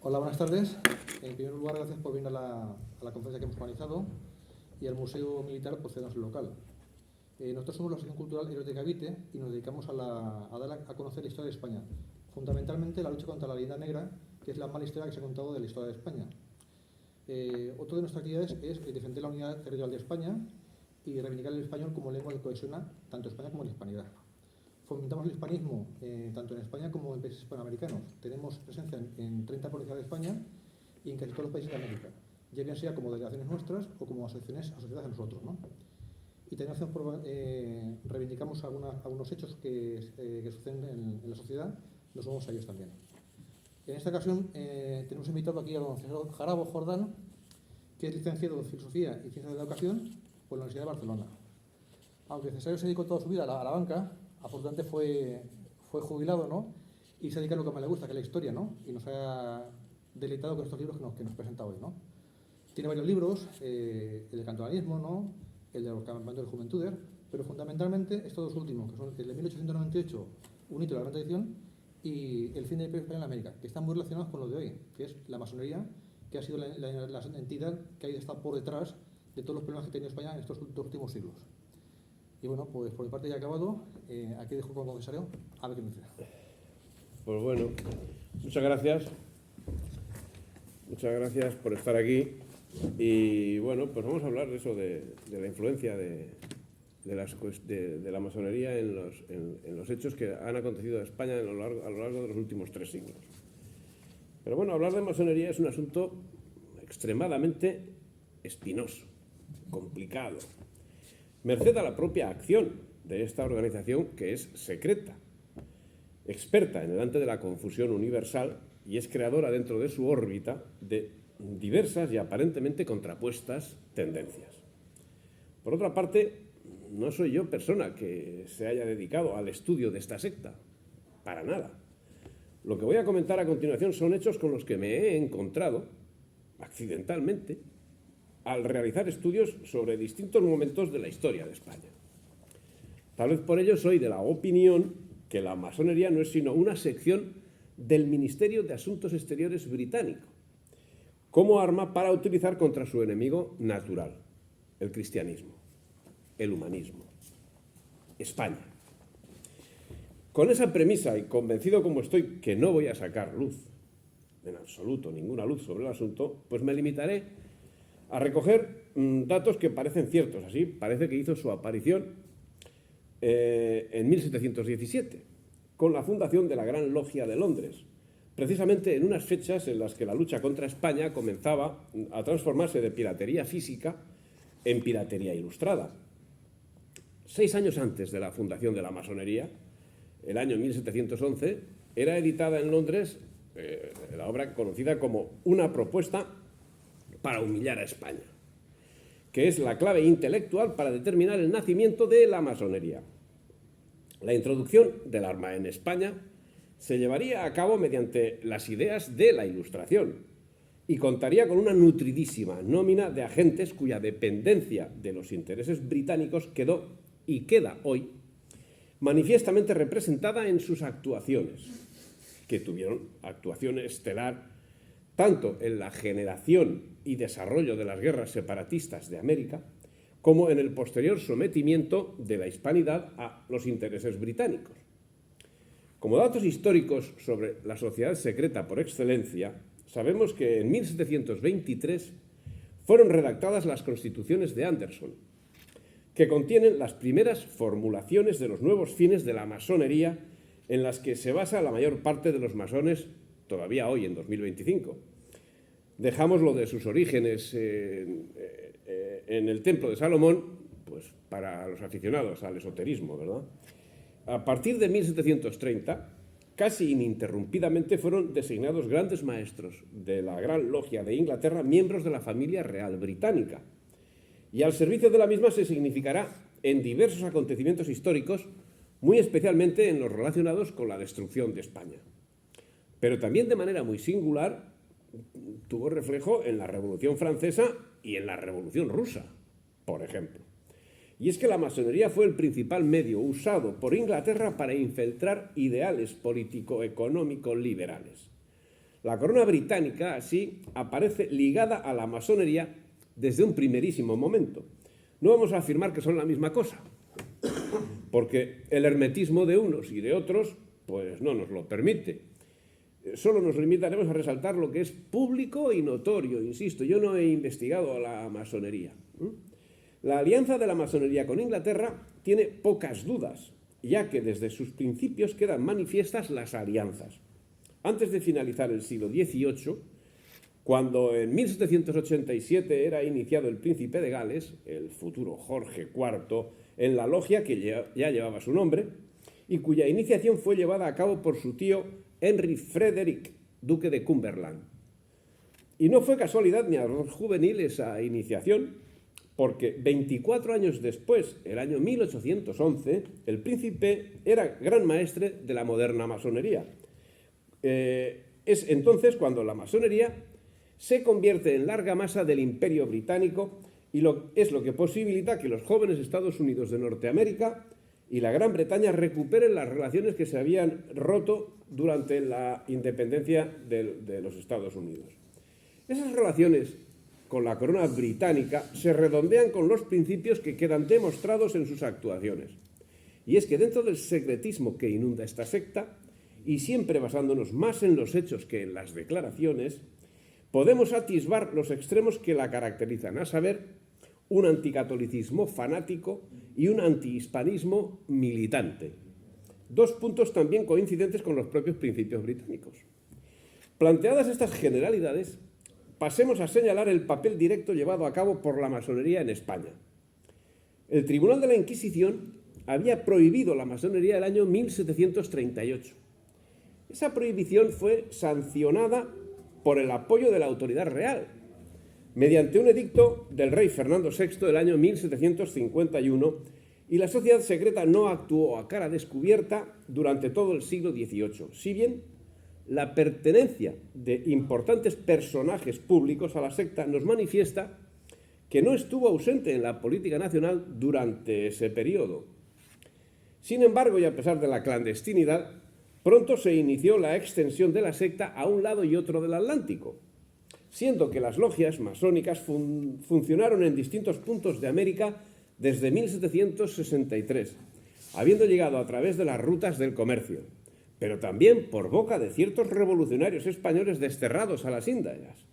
Hola, buenas tardes. En primer lugar, gracias por venir a la conferencia que hemos organizado y al Museo Militar por cedernos el local. Nosotros somos la Asociación Cultural Héroes de Cavite y nos dedicamos a dar a conocer la historia de España, fundamentalmente la lucha contra la leyenda negra, que es la mala historia que se ha contado de la historia de España. Otra de nuestras actividades es defender la unidad territorial de España y reivindicar el español como lengua que cohesiona tanto España como la hispanidad. Fomentamos el hispanismo tanto en España como en países hispanoamericanos. Tenemos presencia en 30 provincias de España y en casi todos los países de América, ya bien sea como delegaciones nuestras o como asociaciones asociadas a nosotros, ¿no? Y también reivindicamos algunos hechos que suceden en la sociedad, nos sumamos a ellos también. En esta ocasión tenemos invitado aquí a don César Jarabo Jordán, que es licenciado en Filosofía y Ciencias de la Educación por la Universidad de Barcelona. Aunque César se dedicó toda su vida a la banca, afortunadamente fue jubilado, ¿no? Y se dedica a lo que más le gusta, que es la historia, ¿no? Y nos ha deleitado con estos libros que nos presenta hoy, ¿no? Tiene varios libros, el del cantonalismo, ¿no? El de los campamentos de Juventudes, pero fundamentalmente estos dos últimos, que son el de 1898, Un hito de la gran tradición, y El fin del Imperio Español en América, que están muy relacionados con lo de hoy, que es la masonería, que ha sido la entidad que ha estado por detrás de todos los problemas que ha tenido España en estos dos últimos siglos. Y bueno, pues por mi parte ya he acabado. Aquí dejo con el comisario a ver qué me dice. Pues bueno, muchas gracias. Muchas gracias por estar aquí. Y bueno, pues vamos a hablar de eso, de la influencia de la masonería en los hechos que han acontecido en España a lo largo de los últimos 3 siglos. Pero bueno, hablar de masonería es un asunto extremadamente espinoso, complicado, merced a la propia acción de esta organización, que es secreta, experta en el arte de la confusión universal, y es creadora dentro de su órbita de diversas y aparentemente contrapuestas tendencias. Por otra parte, no soy yo persona que se haya dedicado al estudio de esta secta, para nada. Lo que voy a comentar a continuación son hechos con los que me he encontrado, accidentalmente, al realizar estudios sobre distintos momentos de la historia de España. Tal vez por ello soy de la opinión que la masonería no es sino una sección del Ministerio de Asuntos Exteriores británico, como arma para utilizar contra su enemigo natural, el cristianismo, el humanismo, España. Con esa premisa y convencido como estoy que no voy a sacar luz, en absoluto ninguna luz sobre el asunto, pues me limitaré a recoger datos que parecen ciertos. Así parece que hizo su aparición en 1717, con la fundación de la Gran Logia de Londres, precisamente en unas fechas en las que la lucha contra España comenzaba a transformarse de piratería física en piratería ilustrada. 6 años antes de la fundación de la masonería, el año 1711, era editada en Londres la obra conocida como Una propuesta para humillar a España, que es la clave intelectual para determinar el nacimiento de la masonería. La introducción del arma en España se llevaría a cabo mediante las ideas de la Ilustración y contaría con una nutridísima nómina de agentes cuya dependencia de los intereses británicos quedó y queda hoy manifiestamente representada en sus actuaciones, que tuvieron actuación estelar tanto en la generación y desarrollo de las guerras separatistas de América, como en el posterior sometimiento de la hispanidad a los intereses británicos. Como datos históricos sobre la sociedad secreta por excelencia, sabemos que en 1723 fueron redactadas las Constituciones de Anderson, que contienen las primeras formulaciones de los nuevos fines de la masonería en las que se basa la mayor parte de los masones todavía hoy, en 2025. Dejamos lo de sus orígenes en el Templo de Salomón, pues para los aficionados al esoterismo, ¿verdad? A partir de 1730, casi ininterrumpidamente fueron designados grandes maestros de la Gran Logia de Inglaterra, miembros de la familia real británica, y al servicio de la misma se significará en diversos acontecimientos históricos, muy especialmente en los relacionados con la destrucción de España. Pero también de manera muy singular tuvo reflejo en la Revolución Francesa y en la Revolución Rusa, por ejemplo. Y es que la masonería fue el principal medio usado por Inglaterra para infiltrar ideales político-económico liberales. La corona británica, así, aparece ligada a la masonería desde un primerísimo momento. No vamos a afirmar que son la misma cosa, porque el hermetismo de unos y de otros pues no nos lo permite. Solo nos limitaremos a resaltar lo que es público y notorio, insisto, yo no he investigado a la masonería. La alianza de la masonería con Inglaterra tiene pocas dudas, ya que desde sus principios quedan manifiestas las alianzas. Antes de finalizar el siglo XVIII, cuando en 1787 era iniciado el príncipe de Gales, el futuro Jorge IV, en la logia que ya llevaba su nombre, y cuya iniciación fue llevada a cabo por su tío Henry Frederick, duque de Cumberland. Y no fue casualidad ni ardor juvenil esa iniciación, porque 24 años después, el año 1811, el príncipe era gran maestre de la moderna masonería. Es entonces cuando la masonería se convierte en larga masa del Imperio Británico y es lo que posibilita que los jóvenes Estados Unidos de Norteamérica y la Gran Bretaña recuperen las relaciones que se habían roto durante la independencia de los Estados Unidos. Esas relaciones con la corona británica se redondean con los principios que quedan demostrados en sus actuaciones. Y es que dentro del secretismo que inunda esta secta, y siempre basándonos más en los hechos que en las declaraciones, podemos atisbar los extremos que la caracterizan, a saber, un anticatolicismo fanático y un antihispanismo militante. Dos puntos también coincidentes con los propios principios británicos. Planteadas estas generalidades, pasemos a señalar el papel directo llevado a cabo por la masonería en España. El Tribunal de la Inquisición había prohibido la masonería el año 1738. Esa prohibición fue sancionada por el apoyo de la autoridad real, mediante un edicto del rey Fernando VI del año 1751, y la sociedad secreta no actuó a cara descubierta durante todo el siglo XVIII, si bien la pertenencia de importantes personajes públicos a la secta nos manifiesta que no estuvo ausente en la política nacional durante ese periodo. Sin embargo, y a pesar de la clandestinidad, pronto se inició la extensión de la secta a un lado y otro del Atlántico, siendo que las logias masónicas funcionaron en distintos puntos de América desde 1763, habiendo llegado a través de las rutas del comercio, pero también por boca de ciertos revolucionarios españoles desterrados a las Indias,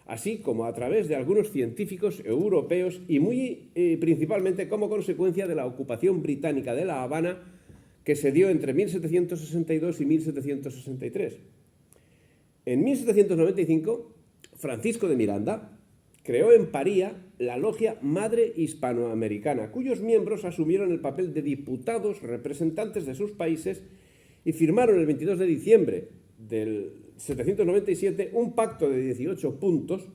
así como a través de algunos científicos europeos y principalmente como consecuencia de la ocupación británica de La Habana que se dio entre 1762 y 1763. En 1795, Francisco de Miranda creó en Paría la Logia Madre Hispanoamericana, cuyos miembros asumieron el papel de diputados representantes de sus países y firmaron el 22 de diciembre del 797 un pacto de 18 puntos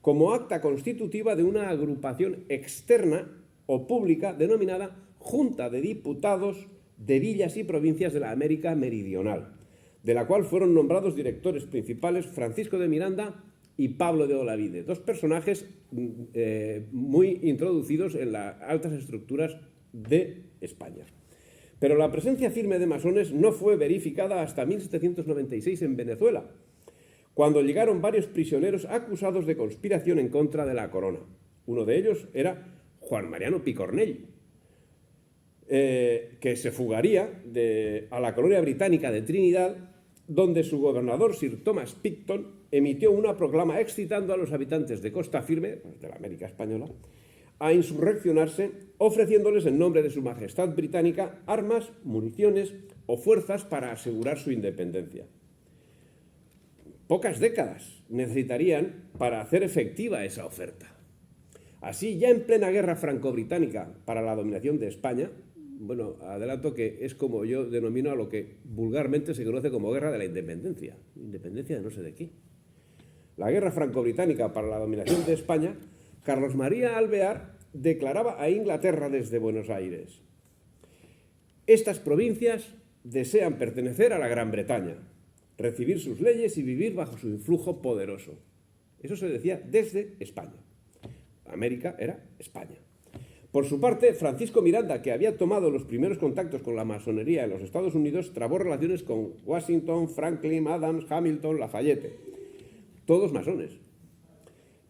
como acta constitutiva de una agrupación externa o pública denominada Junta de Diputados de Villas y Provincias de la América Meridional, de la cual fueron nombrados directores principales Francisco de Miranda y Pablo de Olavide, dos personajes muy introducidos en las altas estructuras de España. Pero la presencia firme de masones no fue verificada hasta 1796 en Venezuela, cuando llegaron varios prisioneros acusados de conspiración en contra de la corona. Uno de ellos era Juan Mariano Picornell, que se fugaría a la colonia británica de Trinidad, donde su gobernador, Sir Thomas Picton, emitió una proclama excitando a los habitantes de Costa Firme, de la América Española, a insurreccionarse, ofreciéndoles en nombre de su majestad británica armas, municiones o fuerzas para asegurar su independencia. Pocas décadas necesitarían para hacer efectiva esa oferta. Así, ya en plena guerra franco-británica para la dominación de España, bueno, adelanto que es como yo denomino a lo que vulgarmente se conoce como guerra de la independencia. Independencia de no sé de qué. La guerra franco-británica para la dominación de España, Carlos María Alvear declaraba a Inglaterra desde Buenos Aires: estas provincias desean pertenecer a la Gran Bretaña, recibir sus leyes y vivir bajo su influjo poderoso. Eso se decía desde España. América era España. Por su parte, Francisco Miranda, que había tomado los primeros contactos con la masonería en los Estados Unidos, trabó relaciones con Washington, Franklin, Adams, Hamilton, Lafayette, todos masones.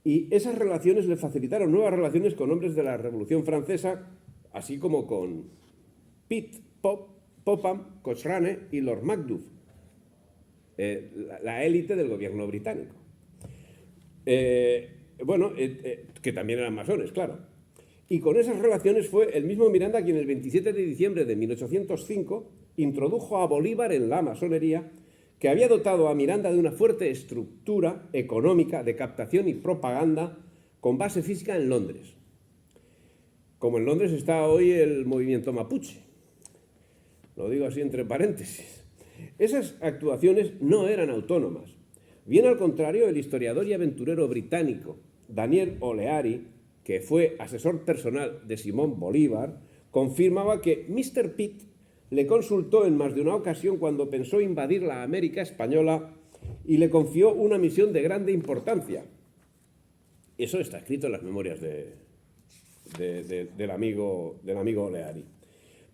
Y esas relaciones le facilitaron nuevas relaciones con hombres de la Revolución Francesa, así como con Pitt, Popham, Cochrane y Lord Macduff, la élite del gobierno británico. Que también eran masones, claro. Y con esas relaciones fue el mismo Miranda quien el 27 de diciembre de 1805 introdujo a Bolívar en la masonería, que había dotado a Miranda de una fuerte estructura económica de captación y propaganda con base física en Londres. Como en Londres está hoy el movimiento mapuche. Lo digo así entre paréntesis. Esas actuaciones no eran autónomas. Bien al contrario, el historiador y aventurero británico Daniel O'Leary, que fue asesor personal de Simón Bolívar, confirmaba que Mr. Pitt le consultó en más de una ocasión cuando pensó invadir la América española y le confió una misión de grande importancia. Eso está escrito en las memorias del amigo O'Leary.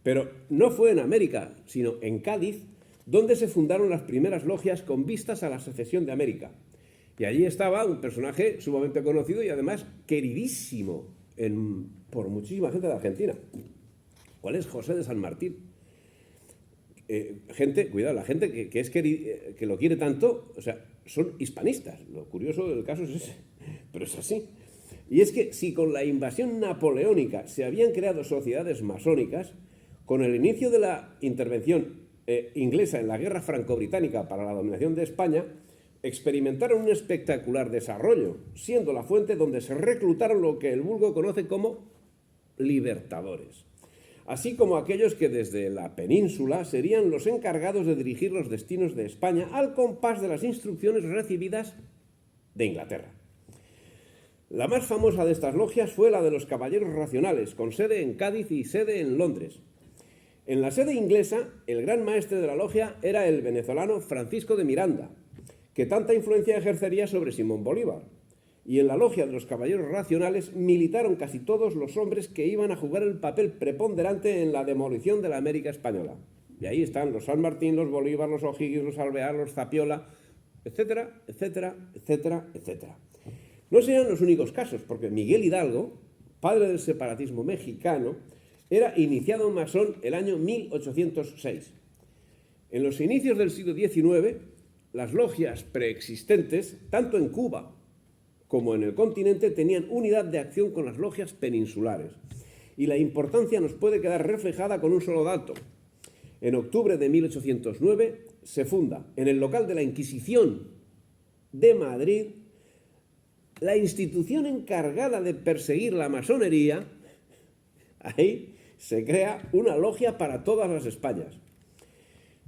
Pero no fue en América, sino en Cádiz, donde se fundaron las primeras logias con vistas a la secesión de América. Y allí estaba un personaje sumamente conocido y además queridísimo por muchísima gente de Argentina. ¿Cuál es? José de San Martín. Cuidado, la gente que lo quiere tanto, o sea, son hispanistas. Lo curioso del caso es ese, pero es así. Y es que si con la invasión napoleónica se habían creado sociedades masónicas, con el inicio de la intervención inglesa en la guerra franco-británica para la dominación de España, experimentaron un espectacular desarrollo, siendo la fuente donde se reclutaron lo que el vulgo conoce como libertadores, así como aquellos que desde la península serían los encargados de dirigir los destinos de España al compás de las instrucciones recibidas de Inglaterra. La más famosa de estas logias fue la de los Caballeros Racionales, con sede en Cádiz y sede en Londres. En la sede inglesa, el gran maestre de la logia era el venezolano Francisco de Miranda, que tanta influencia ejercería sobre Simón Bolívar. Y en la logia de los Caballeros Racionales militaron casi todos los hombres que iban a jugar el papel preponderante en la demolición de la América española. Y ahí están los San Martín, los Bolívar, los O'Higgins, los Alvear, los Zapiola, etcétera, etcétera, etcétera, etcétera. No serían los únicos casos, porque Miguel Hidalgo, padre del separatismo mexicano, era iniciado masón el año 1806. En los inicios del siglo XIX, las logias preexistentes, tanto en Cuba como en el continente, tenían unidad de acción con las logias peninsulares. Y la importancia nos puede quedar reflejada con un solo dato. En octubre de 1809 se funda, en el local de la Inquisición de Madrid, la institución encargada de perseguir la masonería. Ahí se crea una logia para todas las Españas.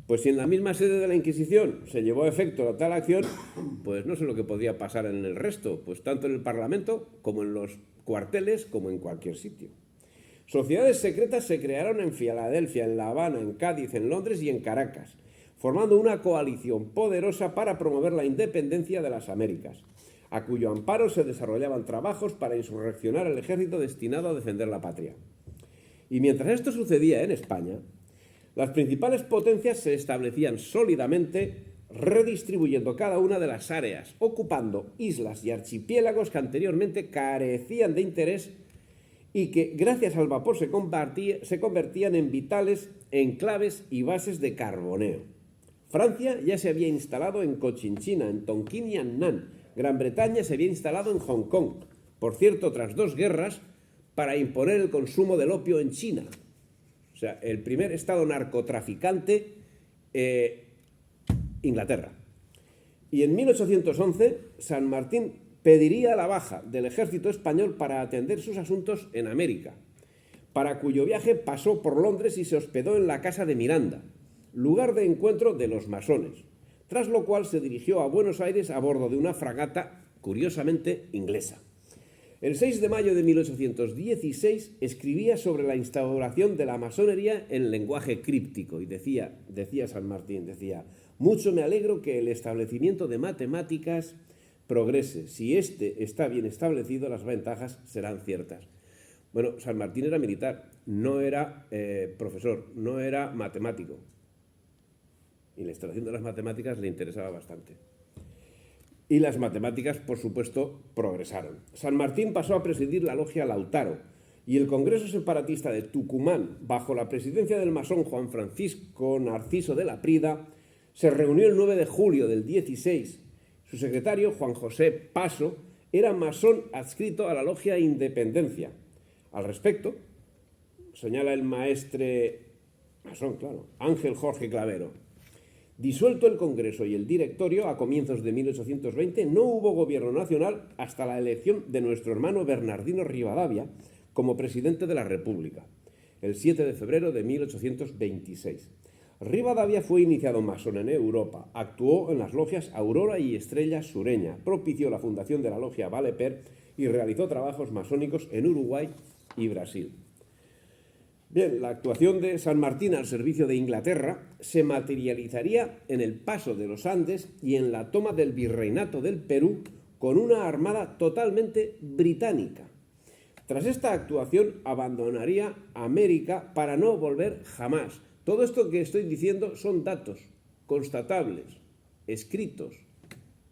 Pues si en la misma sede de la Inquisición se llevó a efecto tal acción, pues no sé lo que podría pasar en el resto, pues tanto en el Parlamento como en los cuarteles como en cualquier sitio. Sociedades secretas se crearon en Filadelfia, en La Habana, en Cádiz, en Londres y en Caracas, formando una coalición poderosa para promover la independencia de las Américas, a cuyo amparo se desarrollaban trabajos para insurreccionar al ejército destinado a defender la patria. Y mientras esto sucedía en España, las principales potencias se establecían sólidamente, redistribuyendo cada una de las áreas, ocupando islas y archipiélagos que anteriormente carecían de interés y que, gracias al vapor, se convertían en vitales enclaves y bases de carboneo. Francia ya se había instalado en Cochinchina, en Tonquín y Annán. Gran Bretaña se había instalado en Hong Kong, por cierto, tras 2 guerras, para imponer el consumo del opio en China. O sea, el primer estado narcotraficante, Inglaterra. Y en 1811, San Martín pediría la baja del ejército español para atender sus asuntos en América, para cuyo viaje pasó por Londres y se hospedó en la casa de Miranda, lugar de encuentro de los masones, tras lo cual se dirigió a Buenos Aires a bordo de una fragata, curiosamente, inglesa. El 6 de mayo de 1816 escribía sobre la instauración de la masonería en lenguaje críptico y decía San Martín, decía: mucho me alegro que el establecimiento de matemáticas progrese. Si este está bien establecido, las ventajas serán ciertas. Bueno, San Martín era militar, no era profesor, no era matemático. Y la instalación de las matemáticas le interesaba bastante. y las matemáticas, por supuesto, progresaron. San Martín pasó a presidir la logia Lautaro y el Congreso Separatista de Tucumán, bajo la presidencia del masón Juan Francisco Narciso de la Prida, se reunió el 9 de julio del 16. Su secretario, Juan José Paso, era masón adscrito a la logia Independencia. Al respecto, señala el maestre masón, claro, Ángel Jorge Clavero: disuelto el Congreso y el Directorio a comienzos de 1820, no hubo gobierno nacional hasta la elección de nuestro hermano Bernardino Rivadavia como presidente de la República, el 7 de febrero de 1826. Rivadavia fue iniciado masón en Europa, actuó en las logias Aurora y Estrella Sureña, propició la fundación de la logia Valeper y realizó trabajos masónicos en Uruguay y Brasil. Bien, la actuación de San Martín al servicio de Inglaterra se materializaría en el paso de los Andes y en la toma del virreinato del Perú con una armada totalmente británica. Tras esta actuación abandonaría América para no volver jamás. Todo esto que estoy diciendo son datos constatables, escritos,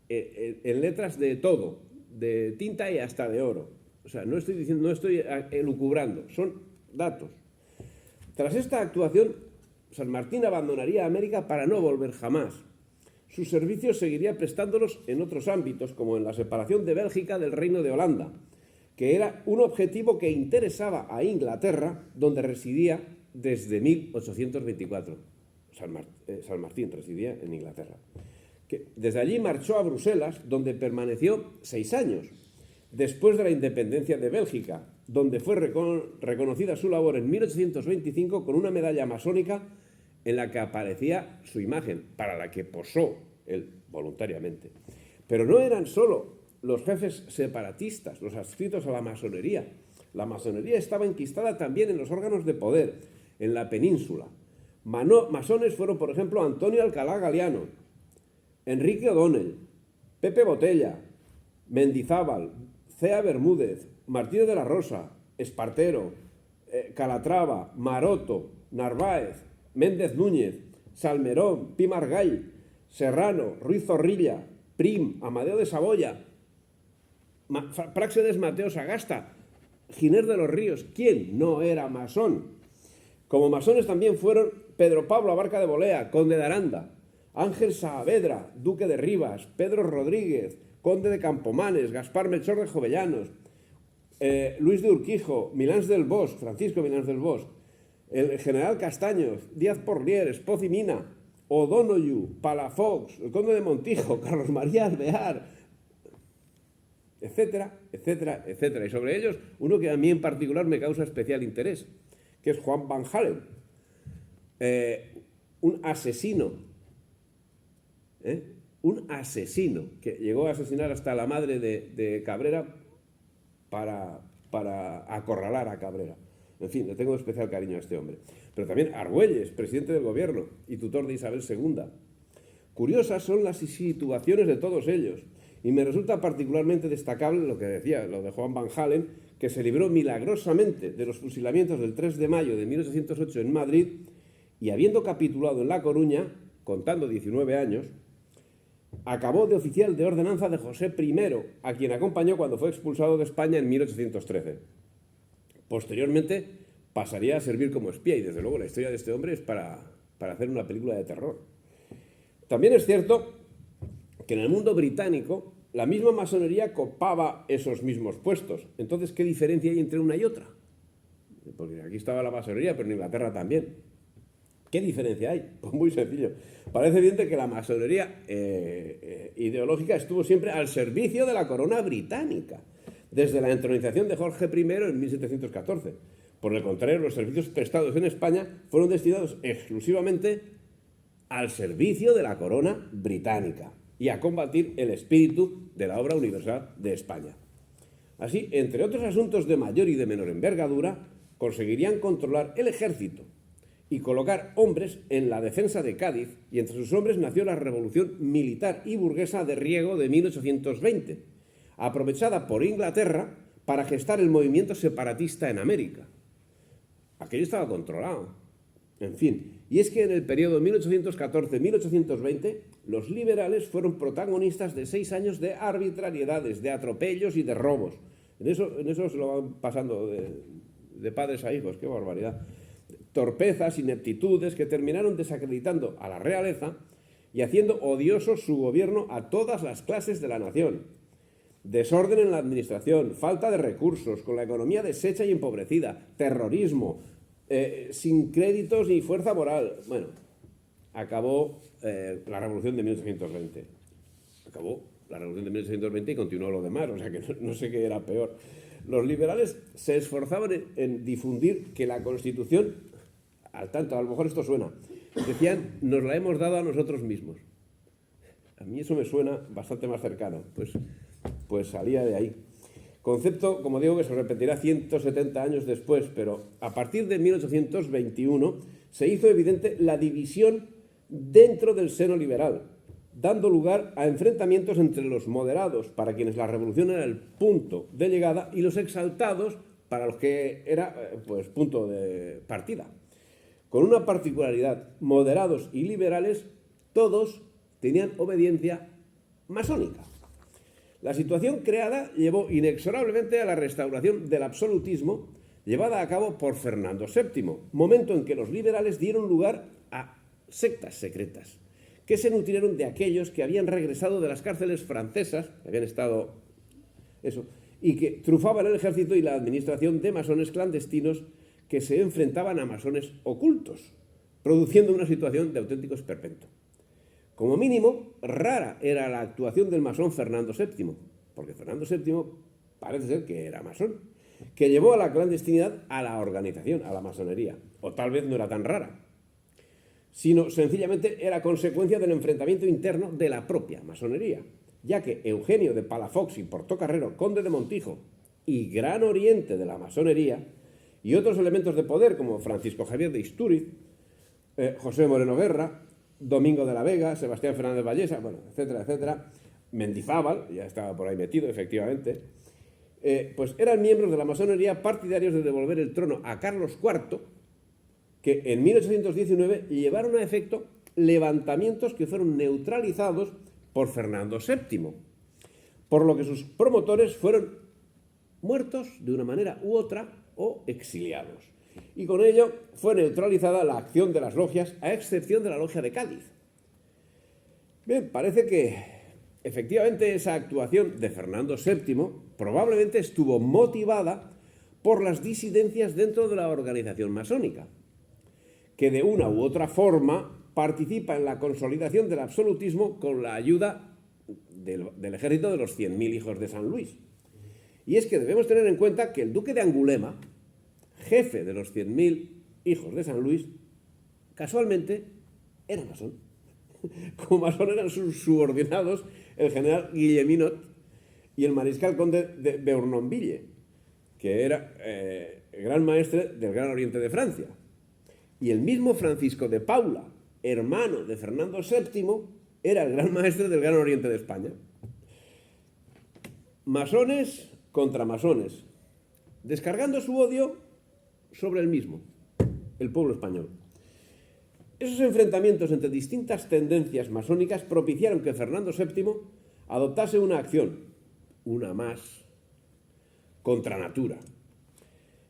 en letras de todo, de tinta y hasta de oro. O sea, no estoy elucubrando, son datos. Tras esta actuación, San Martín abandonaría América para no volver jamás. Sus servicios seguiría prestándolos en otros ámbitos, como en la separación de Bélgica del Reino de Holanda, que era un objetivo que interesaba a Inglaterra, donde residía desde 1824. San Martín residía en Inglaterra. Desde allí marchó a Bruselas, donde permaneció 6 años, después de la independencia de Bélgica, donde fue reconocida su labor en 1825 con una medalla masónica en la que aparecía su imagen, para la que posó él voluntariamente. Pero no eran solo los jefes separatistas, los adscritos a la masonería. La masonería estaba enquistada también en los órganos de poder, en la península. Masones fueron, por ejemplo, Antonio Alcalá Galiano, Enrique O'Donnell, Pepe Botella, Mendizábal, Cea Bermúdez, Martínez de la Rosa, Espartero, Calatrava, Maroto, Narváez, Méndez Núñez, Salmerón, Pi Margall, Serrano, Ruiz Zorrilla, Prim, Amadeo de Saboya, Práxedes Mateo Sagasta, Giner de los Ríos. ¿Quién no era masón? Como masones también fueron Pedro Pablo Abarca de Bolea, conde de Aranda, Ángel Saavedra, duque de Rivas, Pedro Rodríguez, conde de Campomanes, Gaspar Melchor de Jovellanos, Luis de Urquijo, Milans del Bosch, Francisco Milans del Bosch, el general Castaños, Díaz Porlier, Espoz y Mina, O'Donoghue, Palafox, el conde de Montijo, Carlos María Alvear, etcétera, etcétera, etcétera. Y sobre ellos, uno que a mí en particular me causa especial interés, que es Juan Van Halen, un asesino, que llegó a asesinar hasta la madre de Cabrera para acorralar a Cabrera. En fin, le tengo especial cariño a este hombre. Pero también Argüelles, presidente del gobierno y tutor de Isabel II. Curiosas son las situaciones de todos ellos. Y me resulta particularmente destacable lo que decía, lo de Juan Van Halen, que se libró milagrosamente de los fusilamientos del 3 de mayo de 1808 en Madrid y, habiendo capitulado en La Coruña, contando 19 años, acabó de oficial de ordenanza de José I, a quien acompañó cuando fue expulsado de España en 1813. Posteriormente pasaría a servir como espía y, desde luego, la historia de este hombre es para hacer una película de terror. También es cierto que en el mundo británico la misma masonería copaba esos mismos puestos. Entonces, ¿qué diferencia hay entre una y otra? Porque aquí estaba la masonería, pero en Inglaterra también. ¿Qué diferencia hay? Pues muy sencillo. Parece evidente que la masonería ideológica estuvo siempre al servicio de la corona británica, desde la entronización de Jorge I en 1714. Por el contrario, los servicios prestados en España fueron destinados exclusivamente al servicio de la corona británica y a combatir el espíritu de la obra universal de España. Así, entre otros asuntos de mayor y de menor envergadura, conseguirían controlar el ejército y colocar hombres en la defensa de Cádiz, y entre sus hombres nació la Revolución Militar y Burguesa de Riego de 1820, aprovechada por Inglaterra para gestar el movimiento separatista en América. Aquello estaba controlado. En fin, y es que en el periodo 1814-1820 los liberales fueron protagonistas de 6 años de arbitrariedades, de atropellos y de robos. En eso se lo van pasando de padres a hijos, qué barbaridad. Torpezas, ineptitudes que terminaron desacreditando a la realeza y haciendo odioso su gobierno a todas las clases de la nación. Desorden en la administración, falta de recursos, con la economía deshecha y empobrecida, terrorismo, sin créditos ni fuerza moral. Bueno, acabó la Revolución de 1820. Acabó la Revolución de 1820 y continuó lo demás, o sea que no sé qué era peor. Los liberales se esforzaban en difundir que la Constitución, al tanto, a lo mejor esto suena, decían, nos la hemos dado a nosotros mismos. A mí eso me suena bastante más cercano, pues salía de ahí. Concepto, como digo, que se repetirá 170 años después, pero a partir de 1821 se hizo evidente la división dentro del seno liberal, dando lugar a enfrentamientos entre los moderados, para quienes la revolución era el punto de llegada, y los exaltados, para los que era pues punto de partida. Con una particularidad: moderados y liberales, todos tenían obediencia masónica. La situación creada llevó inexorablemente a la restauración del absolutismo llevada a cabo por Fernando VII, momento en que los liberales dieron lugar a sectas secretas, que se nutrieron de aquellos que habían regresado de las cárceles francesas, habían estado y que trufaban el ejército y la administración de masones clandestinos que se enfrentaban a masones ocultos, produciendo una situación de auténtico esperpento. Como mínimo, rara era la actuación del masón Fernando VII, porque Fernando VII parece ser que era masón, que llevó a la clandestinidad a la organización, a la masonería, o tal vez no era tan rara, sino sencillamente era consecuencia del enfrentamiento interno de la propia masonería, ya que Eugenio de Palafox y Portocarrero, conde de Montijo y gran oriente de la masonería, y otros elementos de poder como Francisco Javier de Istúriz, José Moreno Guerra, Domingo de la Vega, Sebastián Fernández Vallesa, bueno, etcétera, etcétera, Mendizábal, ya estaba por ahí metido, efectivamente, pues eran miembros de la masonería partidarios de devolver el trono a Carlos IV, que en 1819 llevaron a efecto levantamientos que fueron neutralizados por Fernando VII, por lo que sus promotores fueron muertos de una manera u otra o exiliados. Y con ello fue neutralizada la acción de las logias, a excepción de la logia de Cádiz. Bien, parece que efectivamente esa actuación de Fernando VII probablemente estuvo motivada por las disidencias dentro de la organización masónica, que de una u otra forma participa en la consolidación del absolutismo con la ayuda del ejército de los 100.000 hijos de San Luis. Y es que debemos tener en cuenta que el duque de Angulema, jefe de los 100.000 hijos de San Luis, casualmente era masón. Como masón eran sus subordinados el general Guilleminot y el mariscal conde de Bournonville, que era gran maestre del Gran Oriente de Francia. Y el mismo Francisco de Paula, hermano de Fernando VII, era el gran maestre del Gran Oriente de España. Masones contra masones, descargando su odio sobre el mismo, el pueblo español. Esos enfrentamientos entre distintas tendencias masónicas propiciaron que Fernando VII adoptase una acción, una más, contra natura.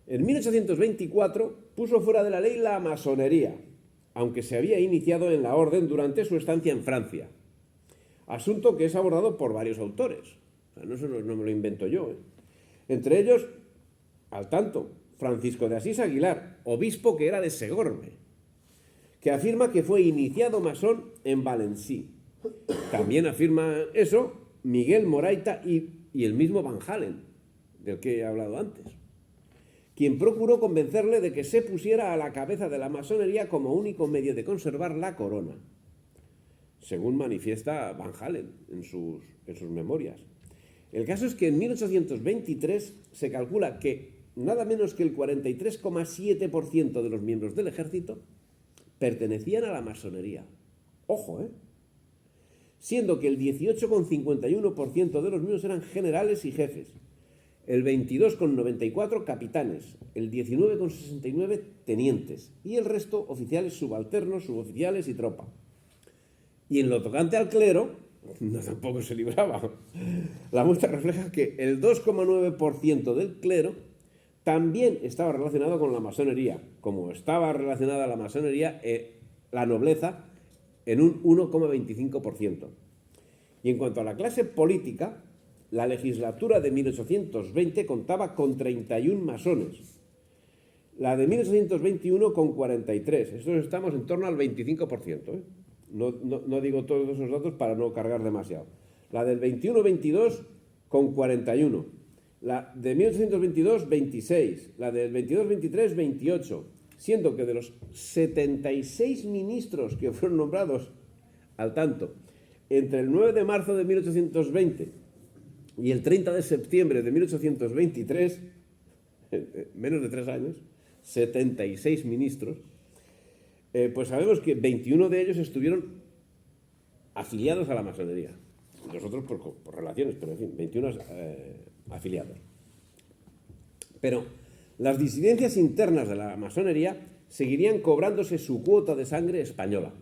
En 1824 puso fuera de la ley la masonería, aunque se había iniciado en la orden durante su estancia en Francia. Asunto que es abordado por varios autores. O sea, no me lo invento yo. Entre ellos, al tanto, Francisco de Asís Aguilar, obispo que era de Segorbe, que afirma que fue iniciado masón en Valency. También afirma eso Miguel Moraita y el mismo Van Halen, del que he hablado antes, quien procuró convencerle de que se pusiera a la cabeza de la masonería como único medio de conservar la corona, según manifiesta Van Halen en sus memorias. El caso es que en 1823 se calcula que nada menos que el 43,7% de los miembros del ejército pertenecían a la masonería. Ojo, siendo que el 18,51% de los miembros eran generales y jefes, el 22,94 capitanes, el 19,69 tenientes y el resto oficiales subalternos, suboficiales y tropa. Y en lo tocante al clero, no tampoco se libraba. La muestra refleja que el 2,9% del clero también estaba relacionado con la masonería, como estaba relacionada la masonería, la nobleza, en un 1,25%. Y en cuanto a la clase política, la legislatura de 1820 contaba con 31 masones, la de 1821 con 43. Estos estamos en torno al 25%, ¿eh? No digo todos esos datos para no cargar demasiado. La del 21-22 con 41, la de 1822 26, la del 22-23 28, siendo que de los 76 ministros que fueron nombrados al tanto entre el 9 de marzo de 1820 y el 30 de septiembre de 1823, menos de 3 años, 76 ministros, pues sabemos que 21 de ellos estuvieron afiliados a la masonería. Los otros por relaciones, pero en fin, 21 afiliados. Pero las disidencias internas de la masonería seguirían cobrándose su cuota de sangre española.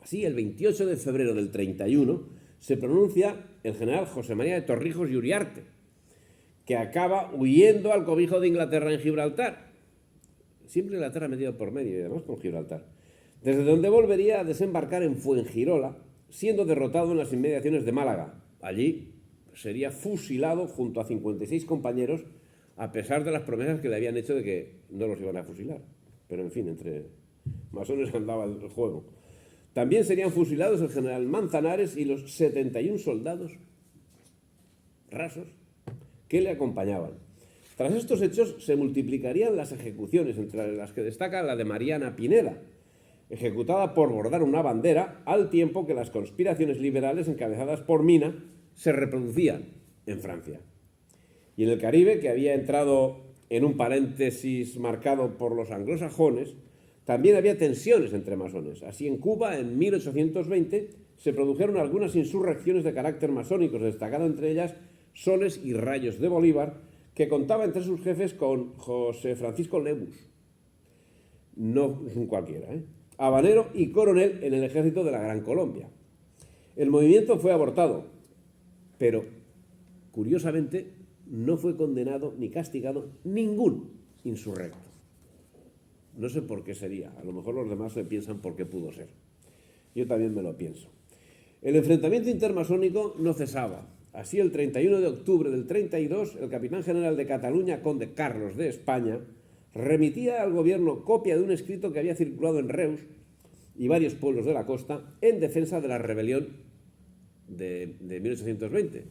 Así, el 28 de febrero del 31 se pronuncia el general José María de Torrijos y Uriarte, que acaba huyendo al cobijo de Inglaterra en Gibraltar. Siempre Inglaterra metido por medio y además con Gibraltar. Desde donde volvería a desembarcar en Fuengirola, siendo derrotado en las inmediaciones de Málaga. Allí sería fusilado junto a 56 compañeros, a pesar de las promesas que le habían hecho de que no los iban a fusilar. Pero en fin, entre masones andaba el juego. También serían fusilados el general Manzanares y los 71 soldados rasos que le acompañaban. Tras estos hechos se multiplicarían las ejecuciones, entre las que destaca la de Mariana Pineda, ejecutada por bordar una bandera, al tiempo que las conspiraciones liberales encabezadas por Mina se reproducían en Francia. Y en el Caribe, que había entrado en un paréntesis marcado por los anglosajones, también había tensiones entre masones. Así, en Cuba, en 1820, se produjeron algunas insurrecciones de carácter masónico, destacando entre ellas Soles y Rayos de Bolívar, que contaba entre sus jefes con José Francisco Lemus, no un cualquiera, habanero y coronel en el ejército de la Gran Colombia. El movimiento fue abortado, pero, curiosamente, no fue condenado ni castigado ningún insurrecto. No sé por qué sería, a lo mejor los demás se piensan por qué pudo ser. Yo también me lo pienso. El enfrentamiento intermasónico no cesaba. Así, el 31 de octubre del 32, el capitán general de Cataluña, conde Carlos de España, remitía al gobierno copia de un escrito que había circulado en Reus y varios pueblos de la costa en defensa de la rebelión de 1820.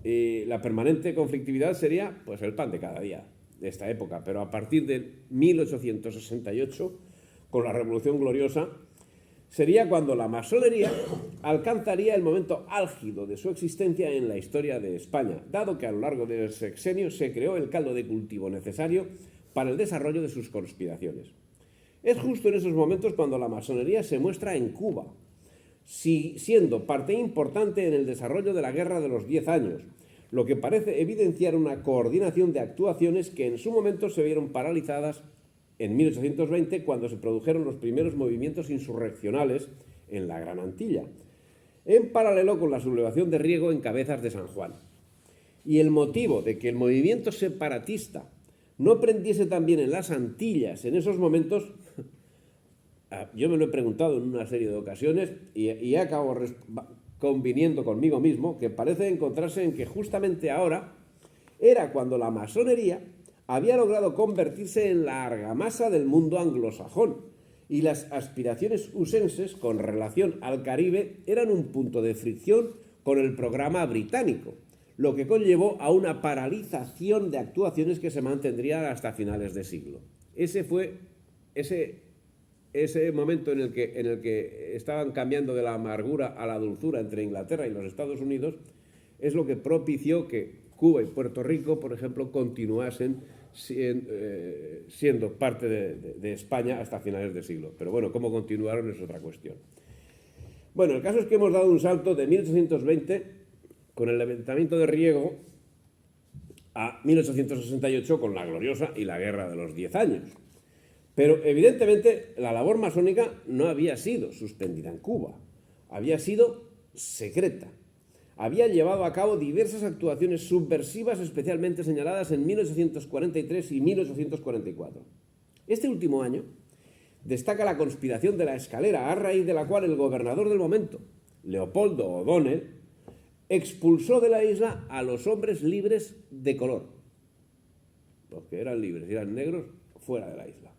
Y la permanente conflictividad sería pues el pan de cada día de esta época, pero a partir de 1868, con la Revolución Gloriosa, sería cuando la masonería alcanzaría el momento álgido de su existencia en la historia de España, dado que a lo largo del sexenio se creó el caldo de cultivo necesario para el desarrollo de sus conspiraciones. Es justo en esos momentos cuando la masonería se muestra en Cuba, siendo parte importante en el desarrollo de la Guerra de los 10 años, lo que parece evidenciar una coordinación de actuaciones que en su momento se vieron paralizadas en 1820, cuando se produjeron los primeros movimientos insurreccionales en la Gran Antilla, en paralelo con la sublevación de Riego en Cabezas de San Juan. Y el motivo de que el movimiento separatista no prendiese también en las Antillas en esos momentos, yo me lo he preguntado en una serie de ocasiones y acabo conviniendo conmigo mismo que parece encontrarse en que justamente ahora era cuando la masonería había logrado convertirse en la argamasa del mundo anglosajón y las aspiraciones usenses con relación al Caribe eran un punto de fricción con el programa británico, lo que conllevó a una paralización de actuaciones que se mantendrían hasta finales de siglo. Ese fue ese momento en el que estaban cambiando de la amargura a la dulzura entre Inglaterra y los Estados Unidos, es lo que propició que Cuba y Puerto Rico, por ejemplo, continuasen siendo parte de España hasta finales de siglo. Pero bueno, cómo continuaron es otra cuestión. Bueno, el caso es que hemos dado un salto de 1820 con el levantamiento de Riego a 1868 con la Gloriosa y la Guerra de los 10 años. Pero evidentemente la labor masónica no había sido suspendida en Cuba, había sido secreta. Había llevado a cabo diversas actuaciones subversivas especialmente señaladas en 1843 y 1844. Este último año destaca la conspiración de la Escalera, a raíz de la cual el gobernador del momento, Leopoldo O'Donnell, expulsó de la isla a los hombres libres de color. Los que eran libres y eran negros, fuera de la isla.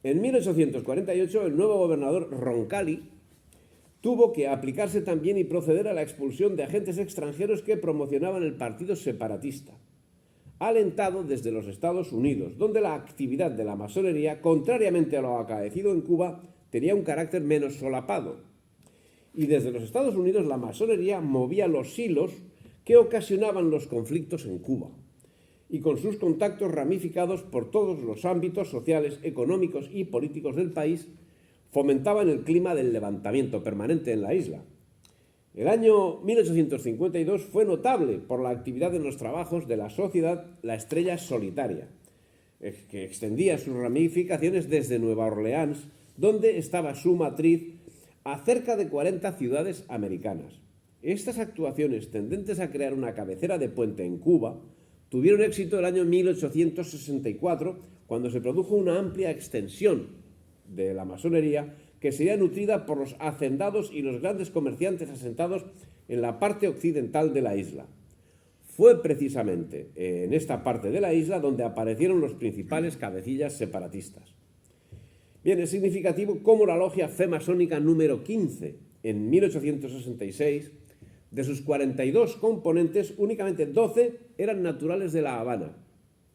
En 1848, el nuevo gobernador Roncalli tuvo que aplicarse también y proceder a la expulsión de agentes extranjeros que promocionaban el partido separatista, alentado desde los Estados Unidos, donde la actividad de la masonería, contrariamente a lo acaecido en Cuba, tenía un carácter menos solapado. Y desde los Estados Unidos la masonería movía los hilos que ocasionaban los conflictos en Cuba, y con sus contactos ramificados por todos los ámbitos sociales, económicos y políticos del país, fomentaban el clima del levantamiento permanente en la isla. El año 1852 fue notable por la actividad en los trabajos de la sociedad La Estrella Solitaria, que extendía sus ramificaciones desde Nueva Orleans, donde estaba su matriz, a cerca de 40 ciudades americanas. Estas actuaciones, tendentes a crear una cabecera de puente en Cuba, tuvieron éxito el año 1864, cuando se produjo una amplia extensión de la masonería que sería nutrida por los hacendados y los grandes comerciantes asentados en la parte occidental de la isla. Fue precisamente en esta parte de la isla donde aparecieron los principales cabecillas separatistas. Bien, es significativo cómo la logia fe masónica número 15, en 1866, de sus 42 componentes, únicamente 12 eran naturales de La Habana.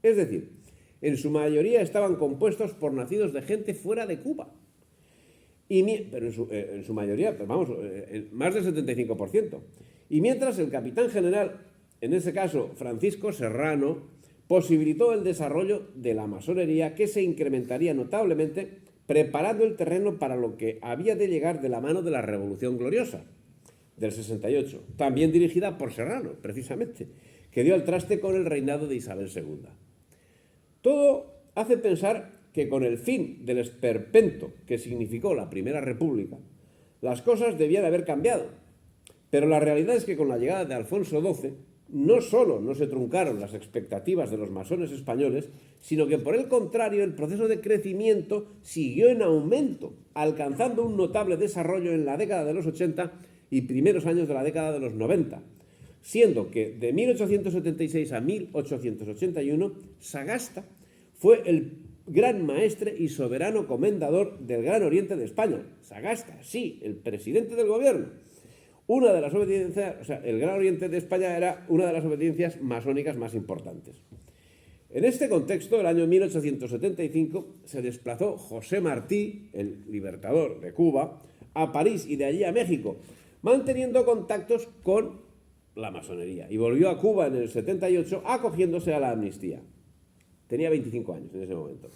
Es decir, en su mayoría estaban compuestos por nacidos de gente fuera de Cuba. Pero en su mayoría, más del 75%. Y mientras el capitán general, en ese caso Francisco Serrano, posibilitó el desarrollo de la masonería, que se incrementaría notablemente, preparando el terreno para lo que había de llegar de la mano de la Revolución Gloriosa del 68, también dirigida por Serrano, precisamente, que dio al traste con el reinado de Isabel II. Todo hace pensar que con el fin del esperpento que significó la Primera República, las cosas debían haber cambiado. Pero la realidad es que con la llegada de Alfonso XII, no solo no se truncaron las expectativas de los masones españoles, sino que por el contrario el proceso de crecimiento siguió en aumento, alcanzando un notable desarrollo en la década de los 80 y primeros años de la década de los 90, siendo que de 1876 a 1881 Sagasta fue el gran maestre y soberano comendador del Gran Oriente de España. Sagasta, sí, el presidente del gobierno. Una de las obediencias, el Gran Oriente de España era una de las obediencias masónicas más importantes. En este contexto, el año 1875, se desplazó José Martí, el libertador de Cuba, a París y de allí a México, manteniendo contactos con la masonería, y volvió a Cuba en el 78 acogiéndose a la amnistía. Tenía 25 años en ese momento.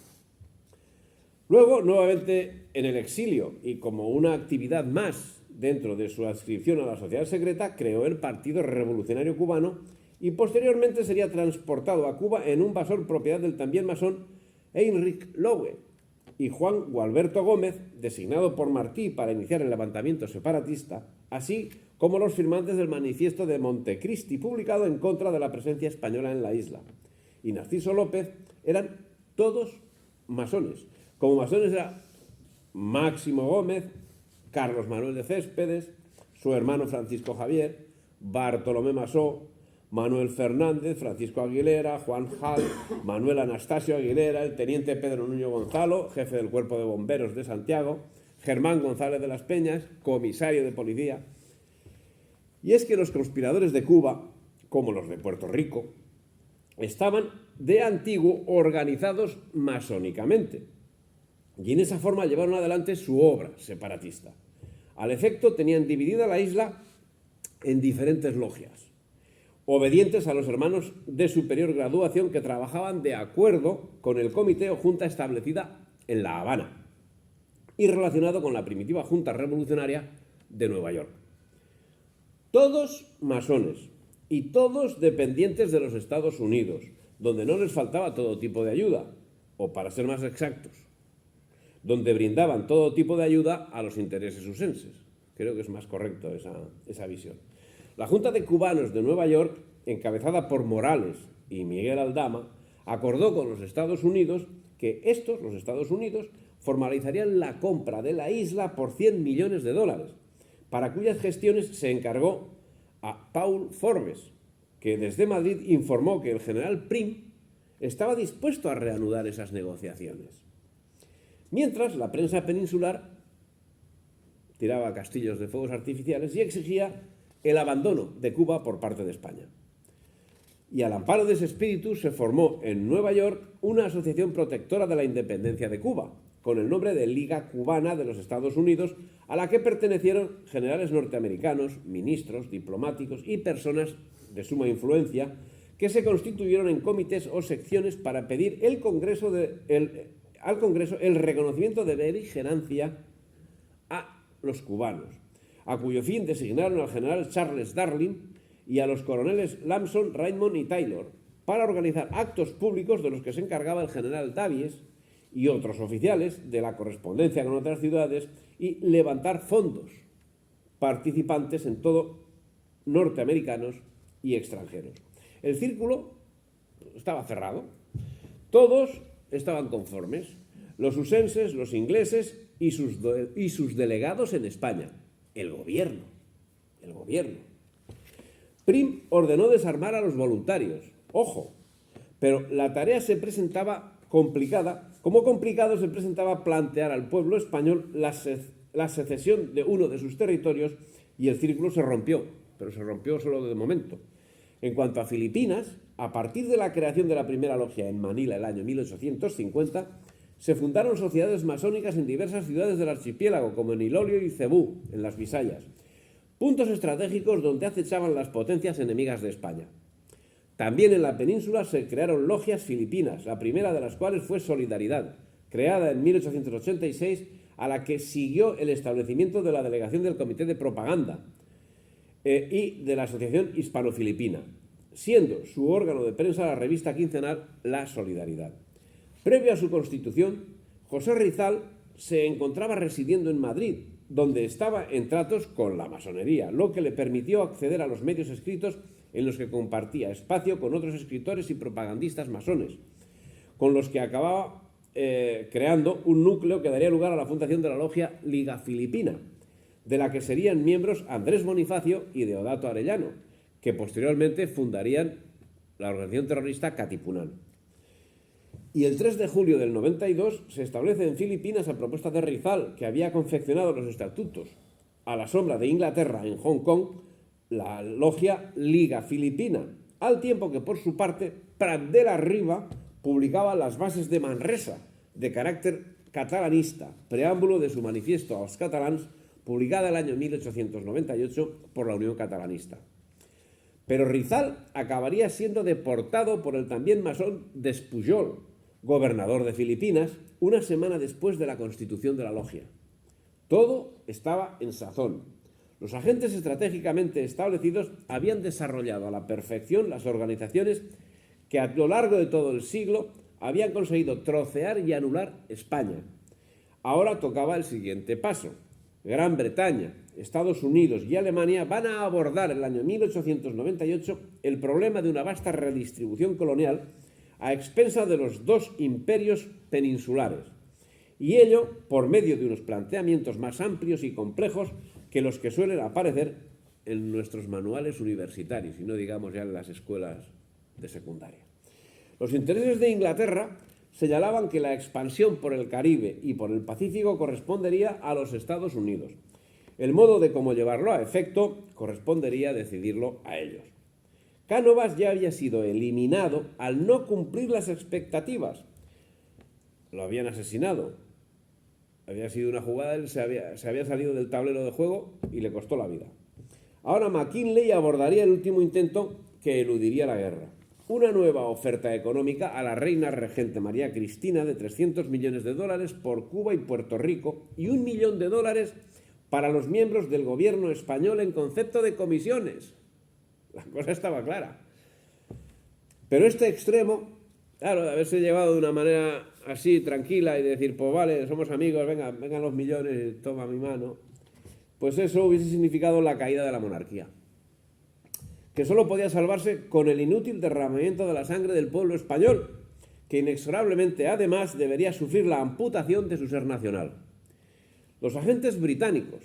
Luego, nuevamente en el exilio y como una actividad más dentro de su adscripción a la sociedad secreta, creó el Partido Revolucionario Cubano y posteriormente sería transportado a Cuba en un vasón propiedad del también masón Heinrich Lowe, y Juan Gualberto Gómez, designado por Martí para iniciar el levantamiento separatista, así como los firmantes del manifiesto de Montecristi, publicado en contra de la presencia española en la isla. Y Narciso López eran todos masones. Como masones era Máximo Gómez, Carlos Manuel de Céspedes, su hermano Francisco Javier, Bartolomé Masó, Manuel Fernández, Francisco Aguilera, Juan Jal, Manuel Anastasio Aguilera, el teniente Pedro Nuño Gonzalo, jefe del Cuerpo de Bomberos de Santiago, Germán González de las Peñas, comisario de policía. Y es que los conspiradores de Cuba, como los de Puerto Rico, estaban de antiguo organizados masónicamente, y en esa forma llevaron adelante su obra separatista. Al efecto, tenían dividida la isla en diferentes logias, obedientes a los hermanos de superior graduación que trabajaban de acuerdo con el comité o junta establecida en La Habana y relacionado con la primitiva Junta Revolucionaria de Nueva York. Todos masones y todos dependientes de los Estados Unidos, donde no les faltaba todo tipo de ayuda, o para ser más exactos, donde brindaban todo tipo de ayuda a los intereses usenses. Creo que es más correcto esa visión. La Junta de Cubanos de Nueva York, encabezada por Morales y Miguel Aldama, acordó con los Estados Unidos que estos, los Estados Unidos, formalizarían la compra de la isla por 100 millones de dólares, para cuyas gestiones se encargó a Paul Forbes, que desde Madrid informó que el general Prim estaba dispuesto a reanudar esas negociaciones. Mientras, la prensa peninsular tiraba castillos de fuegos artificiales y exigía el abandono de Cuba por parte de España. Y al amparo de ese espíritu se formó en Nueva York una asociación protectora de la independencia de Cuba, con el nombre de Liga Cubana de los Estados Unidos, a la que pertenecieron generales norteamericanos, ministros, diplomáticos y personas de suma influencia que se constituyeron en comités o secciones para pedir al Congreso el reconocimiento de beligerancia a los cubanos, a cuyo fin designaron al general Charles Darling y a los coroneles Lamson, Raymond y Taylor para organizar actos públicos de los que se encargaba el general Davies y otros oficiales de la correspondencia con otras ciudades y levantar fondos participantes en todo norteamericanos y extranjeros. El círculo estaba cerrado. Todos estaban conformes. Los usenses, los ingleses y sus delegados en España. El gobierno. Prim ordenó desarmar a los voluntarios. Ojo, pero la tarea se presentaba complicada. Como complicado se presentaba plantear al pueblo español la secesión de uno de sus territorios y el círculo se rompió, pero se rompió solo de momento. En cuanto a Filipinas, a partir de la creación de la primera logia en Manila el año 1850, se fundaron sociedades masónicas en diversas ciudades del archipiélago, como en Ilolio y Cebú, en las Bisayas, puntos estratégicos donde acechaban las potencias enemigas de España. También en la península se crearon logias filipinas, la primera de las cuales fue Solidaridad, creada en 1886, a la que siguió el establecimiento de la delegación del Comité de Propaganda y de la Asociación Hispano-Filipina, siendo su órgano de prensa la revista quincenal La Solidaridad. Previo a su constitución, José Rizal se encontraba residiendo en Madrid, donde estaba en tratos con la masonería, lo que le permitió acceder a los medios escritos en los que compartía espacio con otros escritores y propagandistas masones, con los que acababa creando un núcleo que daría lugar a la fundación de la logia Liga Filipina, de la que serían miembros Andrés Bonifacio y Deodato Arellano, que posteriormente fundarían la organización terrorista Katipunan. Y el 3 de julio del 92 se establece en Filipinas, a propuesta de Rizal, que había confeccionado los estatutos a la sombra de Inglaterra en Hong Kong, la logia Liga Filipina, al tiempo que por su parte Prat de la Riba publicaba las bases de Manresa, de carácter catalanista, preámbulo de su manifiesto als catalans, publicada el año 1898 por la Unión Catalanista. Pero Rizal acabaría siendo deportado por el también masón Despujol, gobernador de Filipinas, una semana después de la constitución de la logia. Todo estaba en sazón. Los agentes estratégicamente establecidos habían desarrollado a la perfección las organizaciones que a lo largo de todo el siglo habían conseguido trocear y anular España. Ahora tocaba el siguiente paso. Gran Bretaña, Estados Unidos y Alemania van a abordar el año 1898 el problema de una vasta redistribución colonial a expensa de los dos imperios peninsulares, y ello por medio de unos planteamientos más amplios y complejos que los que suelen aparecer en nuestros manuales universitarios, y no digamos ya en las escuelas de secundaria. Los intereses de Inglaterra señalaban que la expansión por el Caribe y por el Pacífico correspondería a los Estados Unidos. El modo de cómo llevarlo a efecto correspondería decidirlo a ellos. Cánovas ya había sido eliminado al no cumplir las expectativas. Lo habían asesinado. Había sido una jugada, él se había salido del tablero de juego y le costó la vida. Ahora McKinley abordaría el último intento que eludiría la guerra. Una nueva oferta económica a la reina regente María Cristina de $300 millones por Cuba y Puerto Rico y $1 millón para los miembros del gobierno español en concepto de comisiones. La cosa estaba clara. Pero este extremo, claro, de haberse llevado de una manera así tranquila y decir, pues vale, somos amigos, vengan los millones, toma mi mano, pues eso hubiese significado la caída de la monarquía, que solo podía salvarse con el inútil derramamiento de la sangre del pueblo español, que inexorablemente además debería sufrir la amputación de su ser nacional. Los agentes británicos,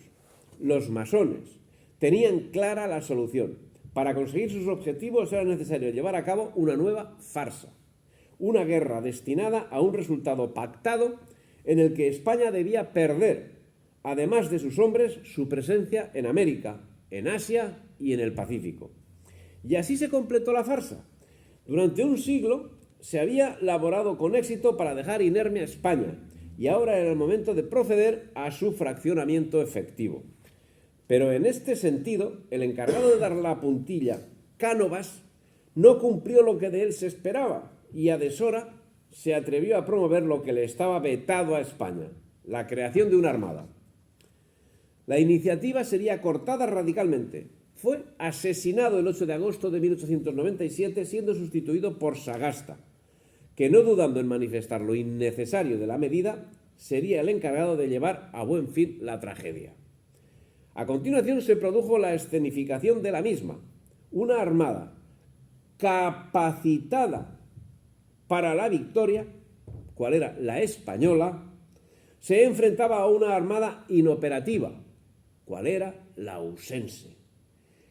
los masones, tenían clara la solución. Para conseguir sus objetivos era necesario llevar a cabo una nueva farsa, una guerra destinada a un resultado pactado en el que España debía perder, además de sus hombres, su presencia en América, en Asia y en el Pacífico. Y así se completó la farsa. Durante un siglo se había laborado con éxito para dejar inerme a España, y ahora era el momento de proceder a su fraccionamiento efectivo. Pero en este sentido, el encargado de dar la puntilla, Cánovas, no cumplió lo que de él se esperaba y a deshora se atrevió a promover lo que le estaba vetado a España, la creación de una armada. La iniciativa sería cortada radicalmente. Fue asesinado el 8 de agosto de 1897, siendo sustituido por Sagasta, que no dudando en manifestar lo innecesario de la medida, sería el encargado de llevar a buen fin la tragedia. A continuación se produjo la escenificación de la misma. Una armada capacitada para la victoria, cual era la española, se enfrentaba a una armada inoperativa, cual era la ausense,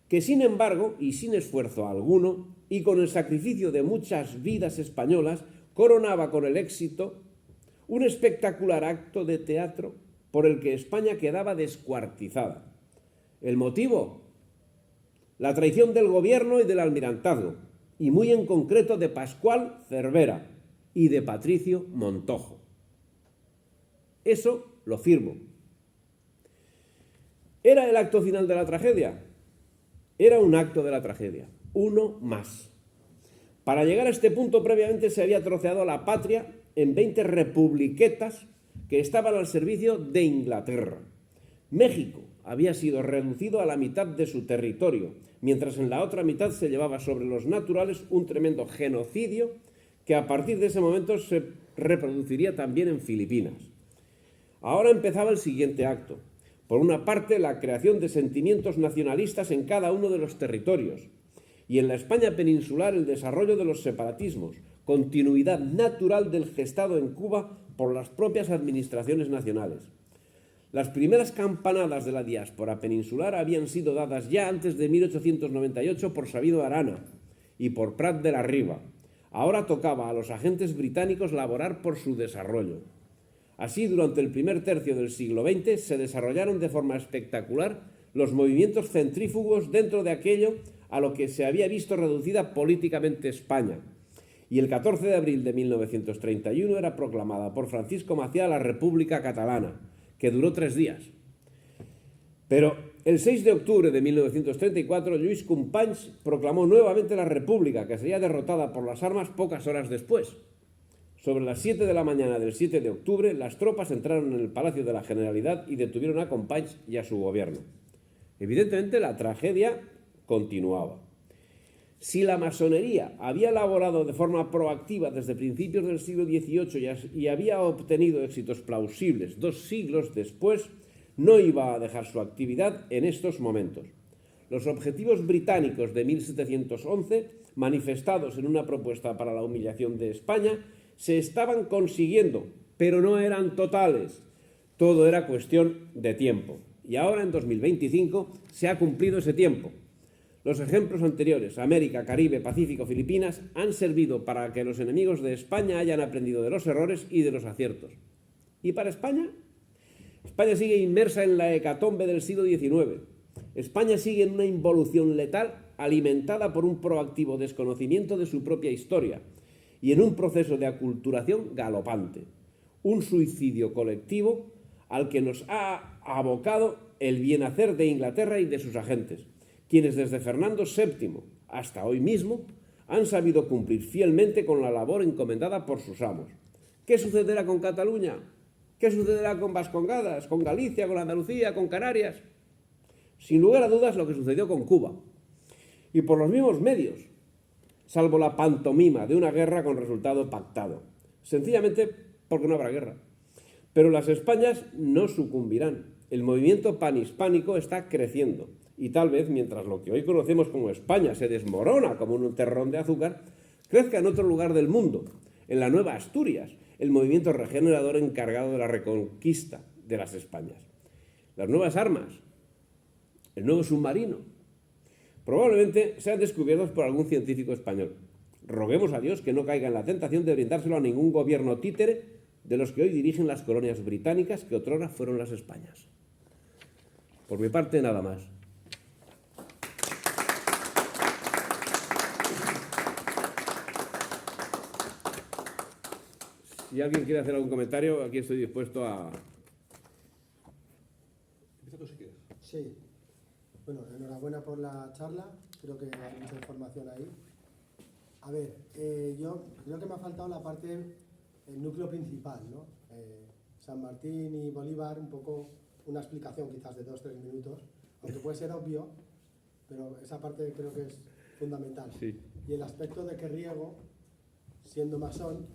que sin embargo, y sin esfuerzo alguno, y con el sacrificio de muchas vidas españolas, coronaba con el éxito un espectacular acto de teatro por el que España quedaba descuartizada. ¿El motivo? La traición del gobierno y del almirantazgo, y muy en concreto de Pascual Cervera y de Patricio Montojo. Eso lo firmo. ¿Era el acto final de la tragedia? Era un acto de la tragedia, uno más. Para llegar a este punto previamente se había troceado la patria en 20 republiquetas que estaban al servicio de Inglaterra. México había sido reducido a la mitad de su territorio, mientras en la otra mitad se llevaba sobre los naturales un tremendo genocidio que a partir de ese momento se reproduciría también en Filipinas. Ahora empezaba el siguiente acto. Por una parte, la creación de sentimientos nacionalistas en cada uno de los territorios, y en la España peninsular el desarrollo de los separatismos, continuidad natural del gestado en Cuba por las propias administraciones nacionales. Las primeras campanadas de la diáspora peninsular habían sido dadas ya antes de 1898 por Sabino Arana y por Prat de la Riba. Ahora tocaba a los agentes británicos laborar por su desarrollo. Así, durante el primer tercio del siglo XX se desarrollaron de forma espectacular los movimientos centrífugos dentro de aquello a lo que se había visto reducida políticamente España. Y el 14 de abril de 1931 era proclamada por Francisco Macià la República Catalana, que duró 3 días. Pero el 6 de octubre de 1934, Lluís Companys proclamó nuevamente la República, que sería derrotada por las armas pocas horas después. Sobre las 7 de la mañana del 7 de octubre, las tropas entraron en el Palacio de la Generalidad y detuvieron a Companys y a su gobierno. Evidentemente, la tragedia continuaba. Si la masonería había elaborado de forma proactiva desde principios del siglo XVIII y había obtenido éxitos plausibles 2 siglos después, no iba a dejar su actividad en estos momentos. Los objetivos británicos de 1711, manifestados en una propuesta para la humillación de España, se estaban consiguiendo, pero no eran totales. Todo era cuestión de tiempo. Y ahora, en 2025, se ha cumplido ese tiempo. Los ejemplos anteriores, América, Caribe, Pacífico, Filipinas, han servido para que los enemigos de España hayan aprendido de los errores y de los aciertos. ¿Y para España? España sigue inmersa en la hecatombe del siglo XIX. España sigue en una involución letal alimentada por un proactivo desconocimiento de su propia historia y en un proceso de aculturación galopante. Un suicidio colectivo al que nos ha abocado el bienhacer de Inglaterra y de sus agentes, quienes desde Fernando VII hasta hoy mismo han sabido cumplir fielmente con la labor encomendada por sus amos. ¿Qué sucederá con Cataluña? ¿Qué sucederá con Vascongadas, con Galicia, con Andalucía, con Canarias? Sin lugar a dudas, lo que sucedió con Cuba. Y por los mismos medios, salvo la pantomima de una guerra con resultado pactado. Sencillamente porque no habrá guerra. Pero las Españas no sucumbirán. El movimiento panhispánico está creciendo. Y tal vez, mientras lo que hoy conocemos como España se desmorona como un terrón de azúcar, crezca en otro lugar del mundo, en la Nueva Asturias, el movimiento regenerador encargado de la reconquista de las Españas. Las nuevas armas, el nuevo submarino, probablemente sean descubiertos por algún científico español. Roguemos a Dios que no caiga en la tentación de brindárselo a ningún gobierno títere de los que hoy dirigen las colonias británicas que otrora fueron las Españas. Por mi parte, nada más. Si alguien quiere hacer algún comentario, aquí estoy dispuesto a... Empieza tú si quieres. Sí. Bueno, enhorabuena por la charla. Creo que hay mucha información ahí. A ver, yo creo que me ha faltado la parte, el núcleo principal, ¿no? San Martín y Bolívar, un poco una explicación quizás de 2-3 minutos, aunque puede ser obvio, pero esa parte creo que es fundamental. Sí. Y el aspecto de que Riego, siendo masón,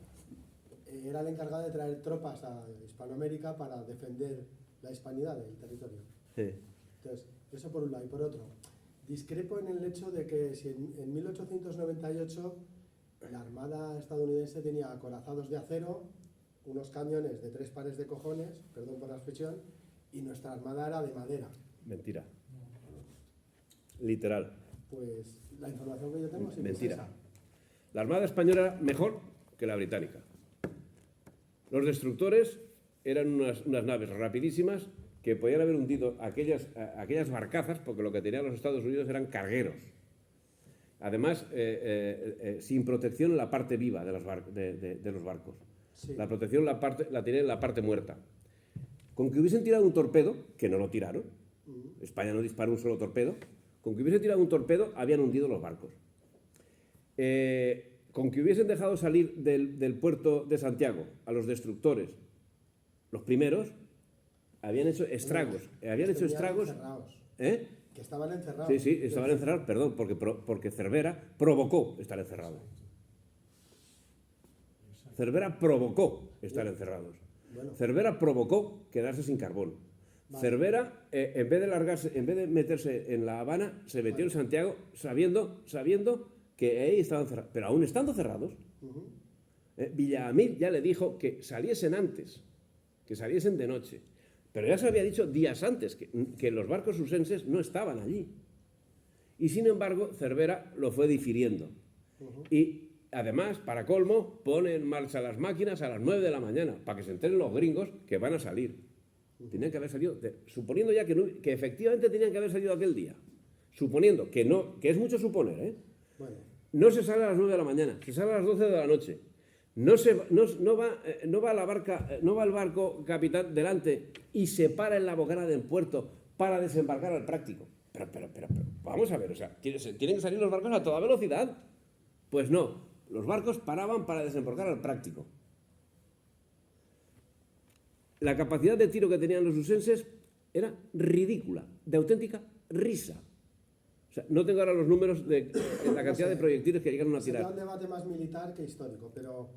era el encargado de traer tropas a Hispanoamérica para defender la hispanidad del territorio. Sí. Entonces, eso por un lado. Y por otro, discrepo en el hecho de que si en 1898 la Armada estadounidense tenía acorazados de acero, unos cañones de 3 pares de cojones, perdón por la expresión, y nuestra Armada era de madera. Mentira. Literal. Pues la información que yo tengo sí Mentira. es esa. La Armada española era mejor que la británica. Los destructores eran unas naves rapidísimas que podían haber hundido aquellas barcazas, porque lo que tenían los Estados Unidos eran cargueros. Además, sin protección en la parte viva de los barcos. Sí. La protección la tenían en la parte muerta. Con que hubiesen tirado un torpedo, que no lo tiraron, España no disparó un solo torpedo, con que hubiesen tirado un torpedo habían hundido los barcos. Con que hubiesen dejado salir del puerto de Santiago a los destructores, los primeros, habían hecho estragos. Habían hecho estragos. ¿Eh? Que estaban encerrados. Sí, sí, estaban encerrados, perdón, porque Cervera provocó estar encerrados. Cervera provocó estar encerrados. Bueno. Cervera provocó quedarse sin carbón. Vale. Cervera, en vez de meterse en La Habana, se metió en Santiago sabiendo que ahí estaban cerrados. Pero aún estando cerrados, Villamil ya le dijo que saliesen antes, que saliesen de noche. Pero ya se había dicho días antes que los barcos susenses no estaban allí. Y sin embargo, Cervera lo fue difiriendo. Y además, para colmo, pone en marcha las máquinas a las 9 de la mañana para que se enteren los gringos que van a salir. Tenían que haber salido, suponiendo ya que efectivamente tenían que haber salido aquel día. Suponiendo que no, que es mucho suponer, ¿eh? Bueno. No se sale a las 9 de la mañana, se sale a las 12 de la noche. No va el barco capitán delante y se para en la bocana del puerto para desembarcar al práctico. Pero, vamos a ver, o sea, ¿tienen que salir los barcos a toda velocidad? Pues no, los barcos paraban para desembarcar al práctico. La capacidad de tiro que tenían los usenses era ridícula, de auténtica risa. O sea, no tengo ahora los números de la cantidad de proyectiles que llegaron a tirar. Sería un debate más militar que histórico, pero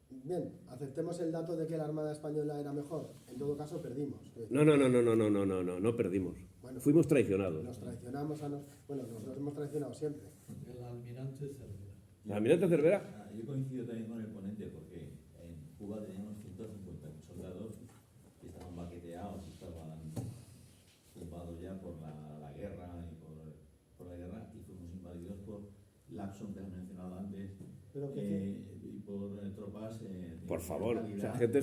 bien, aceptemos el dato de que la Armada Española era mejor. En todo caso, perdimos. No perdimos. Bueno, Fuimos traicionados. Nos traicionamos bueno, nos hemos traicionado siempre. El almirante Cervera. El almirante Cervera. Yo coincido también con el ponente porque en Cuba teníamos 150 soldados que estaban baqueteados, estaban tumbados ya por la guerra y por la guerra, y fuimos invadidos por Lapson, que has mencionado antes, Pero y por tropas Por favor, calidad. o sea, gente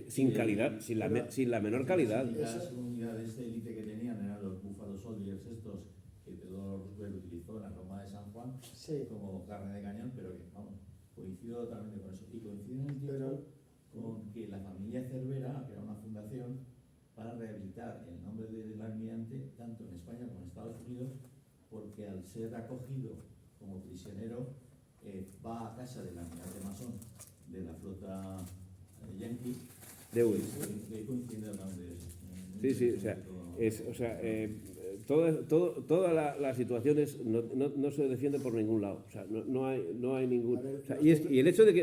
sin calidad, sin la menor calidad. Las unidades de élite que tenían eran los Buffalo Soldiers estos que Theodore Roosevelt utilizó en la Roma de San Juan Sí. como carne de cañón, pero que, vamos, coincido totalmente con eso. Y coincido en el tiempo con que la familia Cervera creó una fundación para rehabilitar el nombre del almirante tanto en España como en Estados Unidos, porque al ser acogido como prisionero va a casa del almirante masón de la flota Yankee. Dewey. Que coincide también. Sí, o sea, toda la situación no se defiende por ningún lado. O sea, no hay ningún. O sea, y el hecho de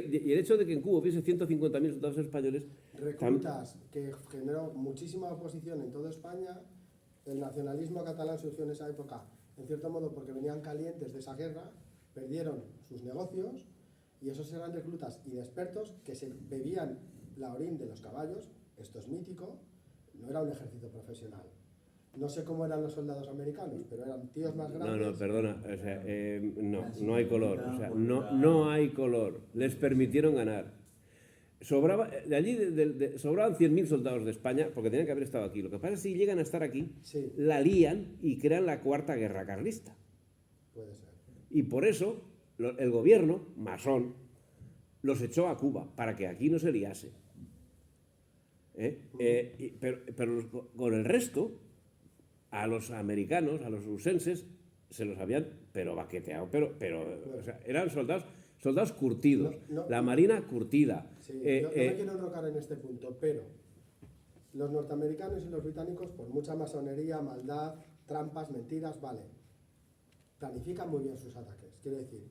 que en Cuba hubiese 150.000 soldados españoles. Reclutas que generó muchísima oposición en toda España. El nacionalismo catalán surgió en esa época, en cierto modo, porque venían calientes de esa guerra, perdieron sus negocios, y esos eran reclutas inexpertos que se bebían la orín de los caballos. Esto es mítico, no era un ejército profesional. No sé cómo eran los soldados americanos, pero eran tíos más grandes. No, perdona, o sea, no hay color, o sea, no hay color. Les permitieron ganar. Sobraban 100.000 soldados de España porque tenían que haber estado aquí. Lo que pasa es que si llegan a estar aquí, Sí. la lían y crean la cuarta guerra carlista. Puede ser. Y por eso el gobierno, masón, los echó a Cuba, para que aquí no se liase. Pero con el resto, a los americanos, a los rusenses, se los habían baqueteado, o sea, eran soldados curtidos, la marina curtida. Sí, yo no me quiero enrocar en este punto, pero los norteamericanos y los británicos, por mucha masonería, maldad, trampas, mentiras, vale, planifican muy bien sus ataques. Quiero decir,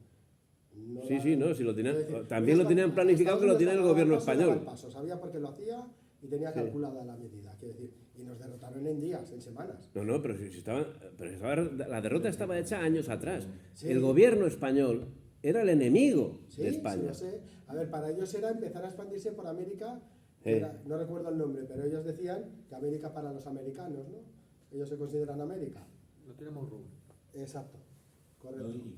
si lo tenían, también lo tenían planificado, que lo tiene el gobierno español. Sabía por qué lo hacía y tenía calculada la medida. Quiero decir, y nos derrotaron en días, en semanas. No, pero la derrota estaba hecha años atrás. Sí. El gobierno español era el enemigo de España. Sí, lo sé. A ver, para ellos era empezar a expandirse por América, Sí. no recuerdo el nombre, pero ellos decían que América para los americanos, ¿no? Ellos se consideran América. Lo tenemos Rubén. Exacto, correcto. Y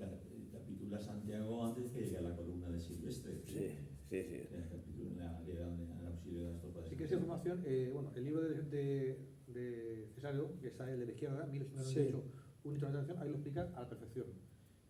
capitula Santiago antes que llegue a la columna de Silvestre. Sí. Le dan el auxilio de las tropas. Si quieres información, el libro de Cesario, que está el de la izquierda, 1898, un hito de la nación, ahí lo explica a la perfección.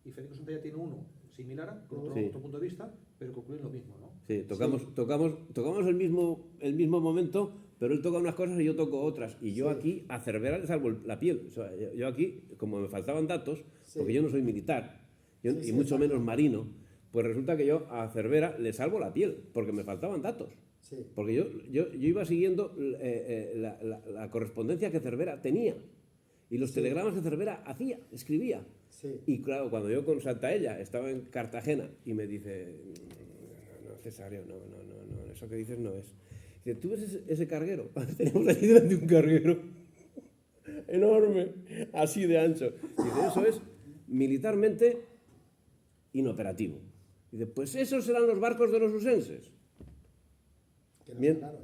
Y Federico Santalla tiene uno similar, con otro punto de vista, pero concluyen lo mismo, ¿no? Sí, tocamos el mismo momento, pero él toca unas cosas y yo toco otras. Y yo aquí a Cervera le salvo la piel. O sea, yo aquí, como me faltaban datos, porque yo no soy militar, y mucho menos marino, pues resulta que yo a Cervera le salvo la piel, porque me faltaban datos. Sí. Porque yo iba siguiendo la correspondencia que Cervera tenía. Y los telegramas que Cervera escribía. Sí. Y claro, cuando yo con Santaella estaba en Cartagena y me dice, no, Cesario, no, eso que dices no es. Dice, ¿tú ves ese carguero? Tenemos allí delante un carguero enorme, así de ancho. Dice, eso es militarmente inoperativo. Dice, pues esos serán los barcos de los usenses. Que nos Bien. ganaron.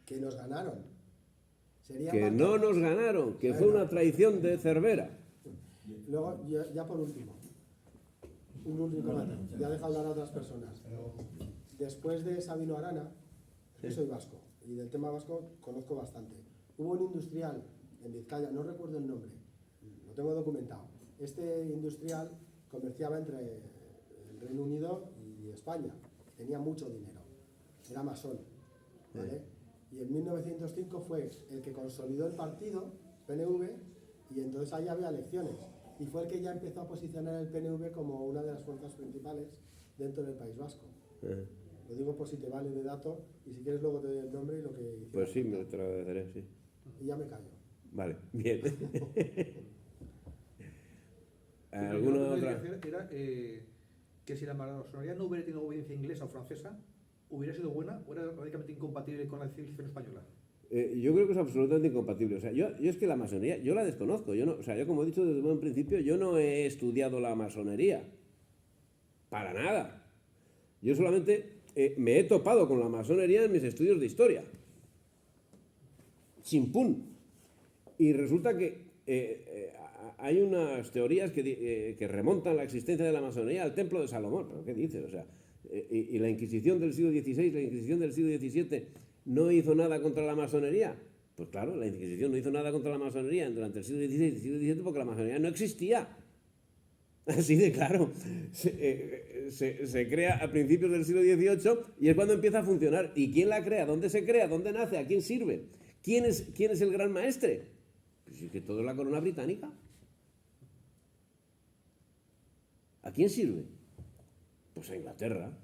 Que nos ganaron. Sería Que no nos ganaron, que fue una traición de Cervera. Luego, ya por último, un último comentario. Ya deja hablar a otras personas. Después de Sabino Arana, yo soy vasco y del tema vasco conozco bastante. Hubo un industrial en Vizcaya, no recuerdo el nombre, lo tengo documentado. Este industrial comerciaba entre el Reino Unido y España, tenía mucho dinero, era masón, ¿vale? Y en 1905 fue el que consolidó el partido, PNV, y entonces ahí había elecciones. Y fue el que ya empezó a posicionar el PNV como una de las fuerzas principales dentro del País Vasco. Lo digo por si te vale de dato, y si quieres luego te doy el nombre y lo que hicieron. Pues sí, me te lo agradeceré, sí. Y ya me callo. Vale, bien. ¿Alguna Lo que yo otra? quería hacer era que si la masonería no hubiera tenido obediencia inglesa o francesa, ¿hubiera sido buena o era radicalmente incompatible con la civilización española? Yo creo que es absolutamente incompatible. O sea, yo es que la masonería, yo la desconozco. Yo como he dicho desde un buen principio, yo no he estudiado la masonería. Para nada. Yo solamente me he topado con la masonería en mis estudios de historia. Chimpún. Y resulta que hay unas teorías que remontan la existencia de la masonería al templo de Salomón. ¿Pero qué dices? O sea, y la Inquisición del siglo XVI, la Inquisición del siglo XVII, ¿no hizo nada contra la masonería? Pues claro, la Inquisición no hizo nada contra la masonería durante el siglo XVI y el siglo XVII porque la masonería no existía. Así de claro. Se crea a principios del siglo XVIII y es cuando empieza a funcionar. ¿Y quién la crea? ¿Dónde se crea? ¿Dónde nace? ¿A quién sirve? ¿Quién es el gran maestre? Pues es que todo es la corona británica. ¿A quién sirve? Pues a Inglaterra.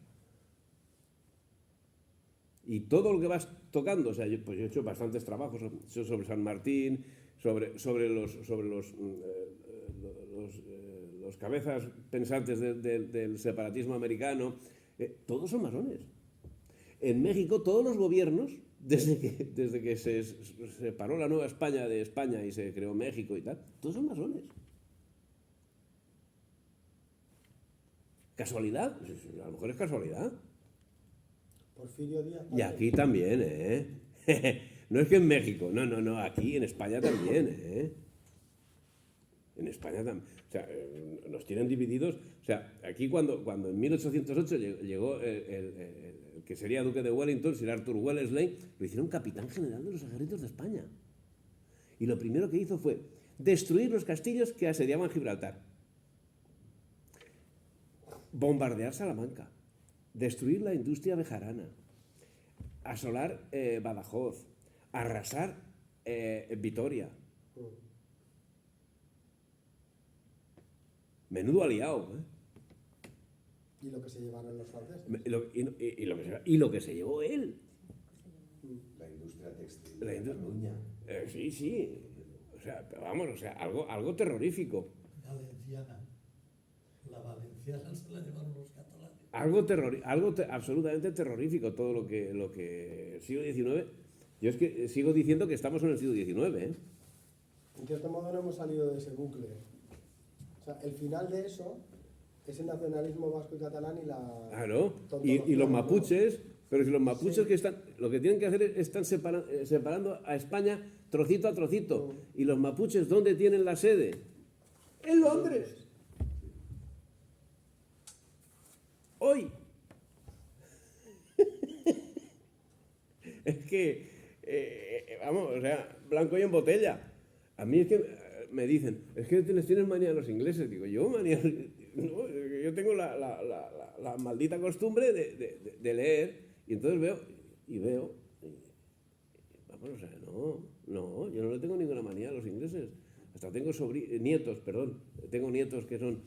Y todo lo que vas tocando, o sea, yo he hecho bastantes trabajos sobre San Martín, sobre los cabezas pensantes del separatismo americano, todos son masones. En México todos los gobiernos, desde que se separó la Nueva España de España y se creó México y tal, todos son masones. ¿Casualidad? A lo mejor es casualidad. Porfirio Díaz. Y aquí también, ¿eh? No es que en México, no, aquí en España también, ¿eh? En España también. O sea, nos tienen divididos. O sea, aquí cuando en 1808 llegó el que sería duque de Wellington, Sir Arthur Wellesley, lo hicieron capitán general de los ejércitos de España. Y lo primero que hizo fue destruir los castillos que asediaban Gibraltar, bombardear Salamanca, destruir la industria bejarana, asolar Badajoz, arrasar Vitoria. Menudo aliado, ¿eh? Y lo que se llevaron los franceses. Y lo que se llevó él. La industria textil La de industria- Cataluña. Sí. O sea, pero vamos, o sea, algo terrorífico. Valenciana. La valenciana se la llevaron los catalanes. Algo absolutamente terrorífico todo lo que siglo XIX. Yo es que sigo diciendo que estamos en el siglo XIX, ¿eh? En cierto modo no hemos salido de ese bucle. O sea, el final de eso es el nacionalismo vasco y catalán y la... Claro. tontología, Y los ¿no? mapuches, pero si los mapuches Sí. que están, lo que tienen que hacer es están separando a España trocito a trocito. Y los mapuches, ¿dónde tienen la sede? En Londres. Hoy. Es que, vamos, o sea, blanco y en botella. A mí es que me dicen, es que tienes manía a los ingleses. Digo, yo manía, no, yo tengo la maldita costumbre de leer, y entonces veo, vamos, o sea, no, yo no le tengo ninguna manía a los ingleses. Hasta tengo nietos que son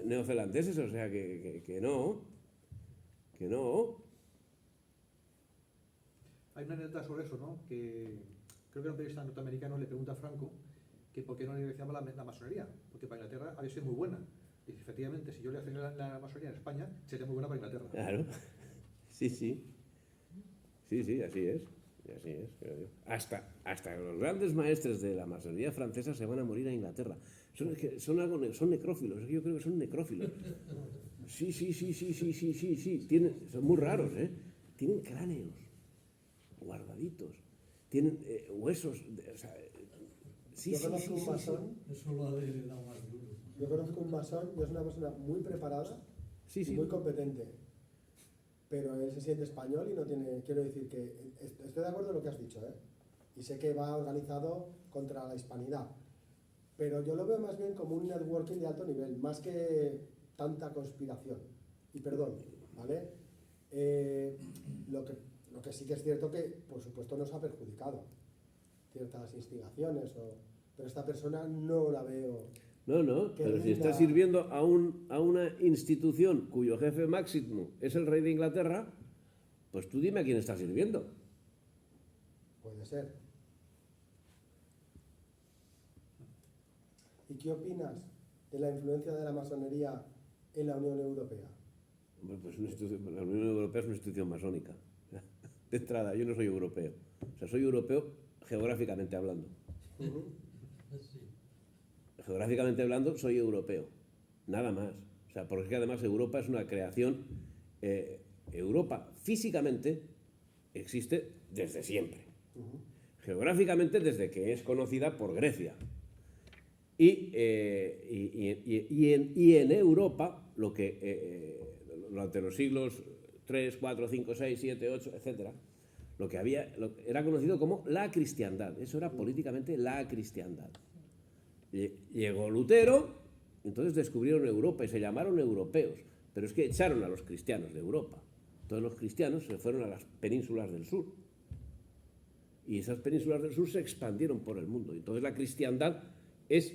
neozelandeses, o sea, que no. Hay una anécdota sobre eso, ¿no? Que creo que un periodista norteamericano le pregunta a Franco que por qué no legalizaba la masonería, porque para Inglaterra había sido muy buena. Y dice, efectivamente, si yo le hacía la masonería en España, sería muy buena para Inglaterra. Claro, sí, así es. Hasta los grandes maestres de la masonería francesa se van a morir a Inglaterra. Son necrófilos, yo creo que son necrófilos. Sí. Son muy raros, ¿eh? Tienen cráneos guardaditos, tienen huesos. O sea, Yo conozco un masón. Eso lo ha heredado más duro. Yo conozco un masón y es una persona muy preparada y muy competente. Pero él se siente español y no tiene... Quiero decir que estoy de acuerdo en lo que has dicho, ¿eh? Y sé que va organizado contra la hispanidad. Pero yo lo veo más bien como un networking de alto nivel, más que tanta conspiración. Y perdón, ¿vale? Lo que sí que es cierto que, por supuesto, nos ha perjudicado ciertas instigaciones, pero esta persona no la veo... No, que pero si rinda- está sirviendo a una institución cuyo jefe máximo es el rey de Inglaterra, pues tú dime a quién está sirviendo. Puede ser. ¿Y qué opinas de la influencia de la masonería en la Unión Europea? Pues la Unión Europea es una institución masónica. De entrada, yo no soy europeo. O sea, soy europeo geográficamente hablando. Sí. Geográficamente hablando, soy europeo. Nada más. O sea, porque es que además Europa es una creación. Europa físicamente existe desde siempre. Geográficamente desde que es conocida por Grecia. Y en Europa, durante los siglos 3, 4, 5, 6, 7, 8, etc., lo que era conocido como la cristiandad. Eso era políticamente la cristiandad. Llegó Lutero, entonces descubrieron Europa y se llamaron europeos. Pero es que echaron a los cristianos de Europa. Todos los cristianos se fueron a las penínsulas del sur. Y esas penínsulas del sur se expandieron por el mundo. Entonces la cristiandad es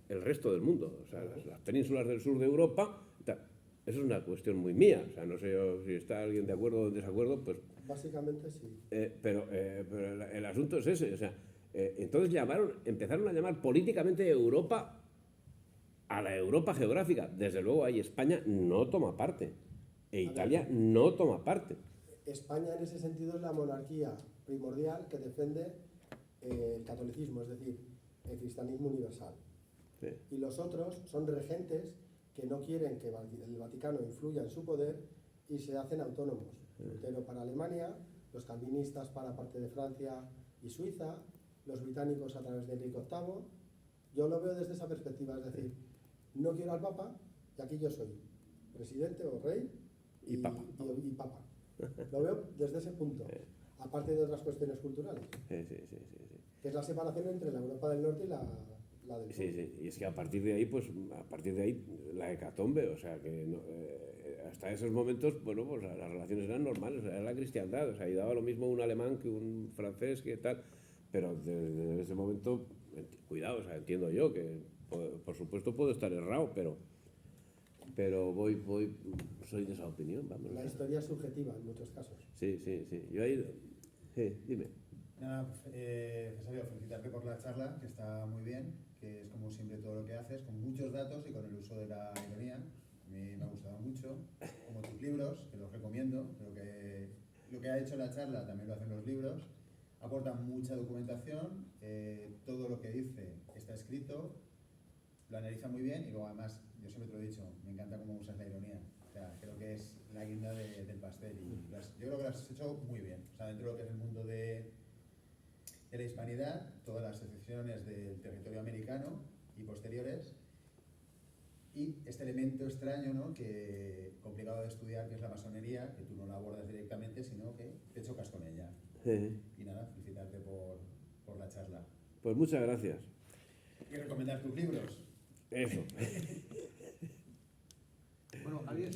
el resto del mundo. O sea, las penínsulas del sur de Europa. eso es una cuestión muy mía, o sea, no sé yo si está alguien de acuerdo o en desacuerdo, pues Básicamente sí. pero el asunto es ese, o sea, entonces empezaron a llamar políticamente Europa a la Europa geográfica. Desde luego ahí España no toma parte e Italia no toma parte. España en ese sentido es la monarquía primordial que defiende el catolicismo, es decir, el cristianismo universal. Sí. Y los otros son regentes que no quieren que el Vaticano influya en su poder y se hacen autónomos. Lutero para Alemania, los calvinistas para parte de Francia y Suiza, los británicos a través de Enrique VIII. Yo lo veo desde esa perspectiva, es decir, no quiero al Papa y aquí yo soy presidente o rey Y Papa. y Papa. Lo veo desde ese punto, aparte de otras cuestiones culturales, Sí. que es la separación entre la Europa del Norte y la del Sur. Sí, y es que a partir de ahí, pues, la hecatombe, o sea, que hasta esos momentos, bueno, pues las relaciones eran normales, era la cristiandad, o sea, y daba lo mismo un alemán que un francés, que tal, pero desde ese momento, cuidado, o sea, entiendo yo que, por supuesto, puedo estar errado, pero soy de esa opinión, vamos. La historia es subjetiva en muchos casos. Sí, yo ahí, dime. Nada, Cesario, felicitarte por la charla, que está muy bien, que es como siempre todo lo que haces, con muchos datos y con el uso de la ironía. A mí me ha gustado mucho, como tus libros, que los recomiendo. Creo que lo que ha hecho la charla también lo hacen los libros. Aporta mucha documentación, todo lo que dice está escrito, lo analiza muy bien y luego además, yo siempre te lo he dicho, me encanta cómo usas la ironía. O sea, creo que es la guinda del pastel y yo creo que lo has hecho muy bien. O sea, dentro de lo que es el mundo de la hispanidad, todas las excepciones del territorio americano y posteriores, y este elemento extraño, ¿no?, que complicado de estudiar, que es la masonería, que tú no la abordas directamente, sino que te chocas con ella. Y nada, felicitarte por la charla. Pues muchas gracias. Y recomendar tus libros. Eso. Bueno, alguien